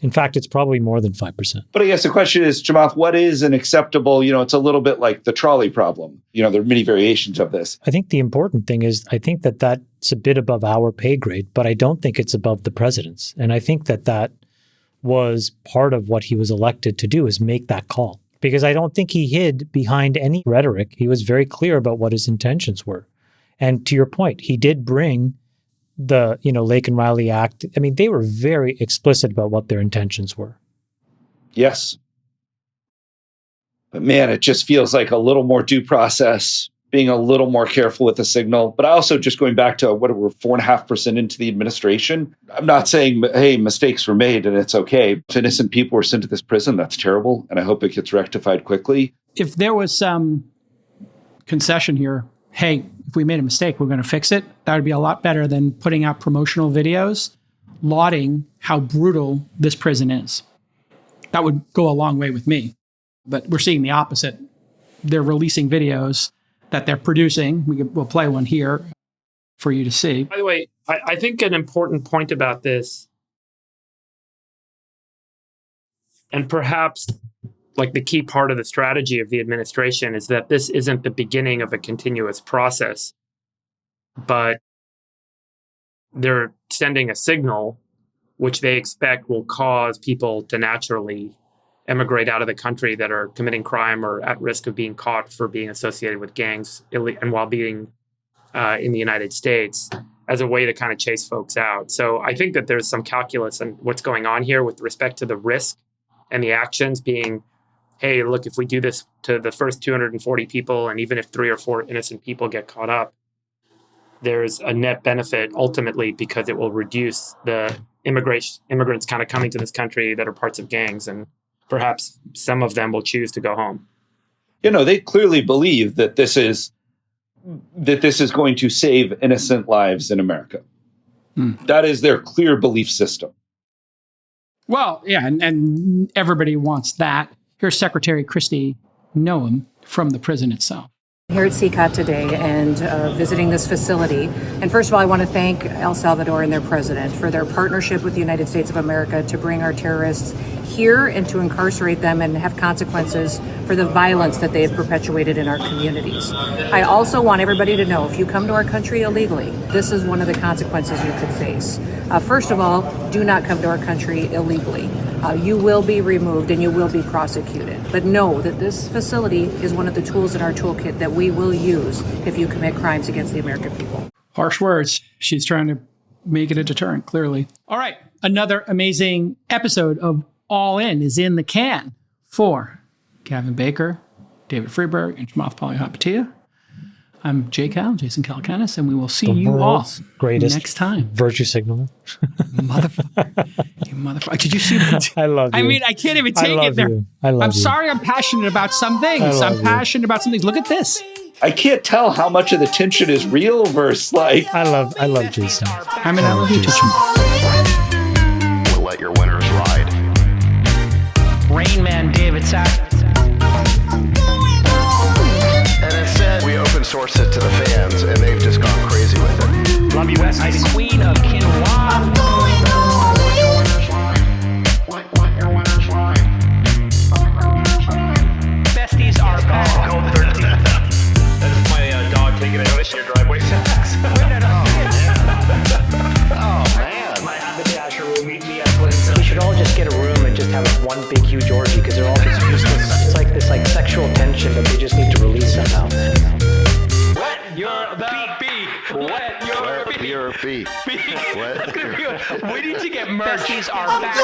In fact, it's probably more than 5%. But I guess the question is, Chamath, what is an acceptable, it's a little bit like the trolley problem. There are many variations of this. I think the important thing is, I think that's a bit above our pay grade, but I don't think it's above the president's. And I think that was part of what he was elected to do, is make that call. Because I don't think he hid behind any rhetoric. He was very clear about what his intentions were. And to your point, he did bring the, Lake and Riley Act. I mean, they were very explicit about what their intentions were. Yes. But man, it just feels like a little more due process, being a little more careful with the signal. But also just going back to we're 4.5% into the administration. I'm not saying, hey, mistakes were made and it's okay. If innocent people were sent to this prison, that's terrible. And I hope it gets rectified quickly. If there was some concession here. Hey, if we made a mistake, we're going to fix it. That would be a lot better than putting out promotional videos lauding how brutal this prison is. That would go a long way with me. But we're seeing the opposite. They're releasing videos that they're producing. We'll play one here for you to see. By the way, I think an important point about this, and perhaps like the key part of the strategy of the administration, is that this isn't the beginning of a continuous process, but they're sending a signal which they expect will cause people to naturally emigrate out of the country that are committing crime or at risk of being caught for being associated with gangs and while being in the United States, as a way to kind of chase folks out. So I think that there's some calculus on what's going on here with respect to the risk and the actions being, hey, look, if we do this to the first 240 people, and even if 3 or 4 innocent people get caught up, there's a net benefit ultimately because it will reduce the immigrants kind of coming to this country that are parts of gangs, and perhaps some of them will choose to go home. They clearly believe that this is going to save innocent lives in America. That is their clear belief system. Well, yeah, and everybody wants that. Here's Secretary Kristi Noem from the prison itself. Here at CCOT today and visiting this facility. And first of all, I want to thank El Salvador and their president for their partnership with the United States of America to bring our terrorists here and to incarcerate them and have consequences for the violence that they have perpetuated in our communities. I also want everybody to know, if you come to our country illegally, this is one of the consequences you could face. First of all, do not come to our country illegally. You will be removed and you will be prosecuted. But know that this facility is one of the tools in our toolkit that we will use if you commit crimes against the American people. Harsh words. She's trying to make it a deterrent, clearly. All right. Another amazing episode of All In is in the can for Gavin Baker, David Freeberg, and Chamath Palihapitiya. I'm Jason Calacanis, and we will see you all greatest next time. Virtue signaler. Motherfucker. You motherfucker. Did you see that? I love you. I mean, I can't even take it there. I'm sorry I'm passionate about some things. I'm passionate about some things. Look at this. I can't tell how much of the tension is real versus like. I love Jason. I mean, I love you too. We'll let your winners ride. Rain Man David Sack. And instead, we open source it to the fans, and they've just gone crazy with it. Love you, Besties. Queen of Quinoa. Besties are gone. Go 13. That is my dog taking a notice in your driveway. Oh, man. My haberdasher will meet me at Clinton. We should all just get a room and just have one big huge orgy because they're all just useless. It's like this sexual tension that they just need to release somehow. Wet your beak. Wet your beak. Your feet. What? We need to get merch. Besties are back.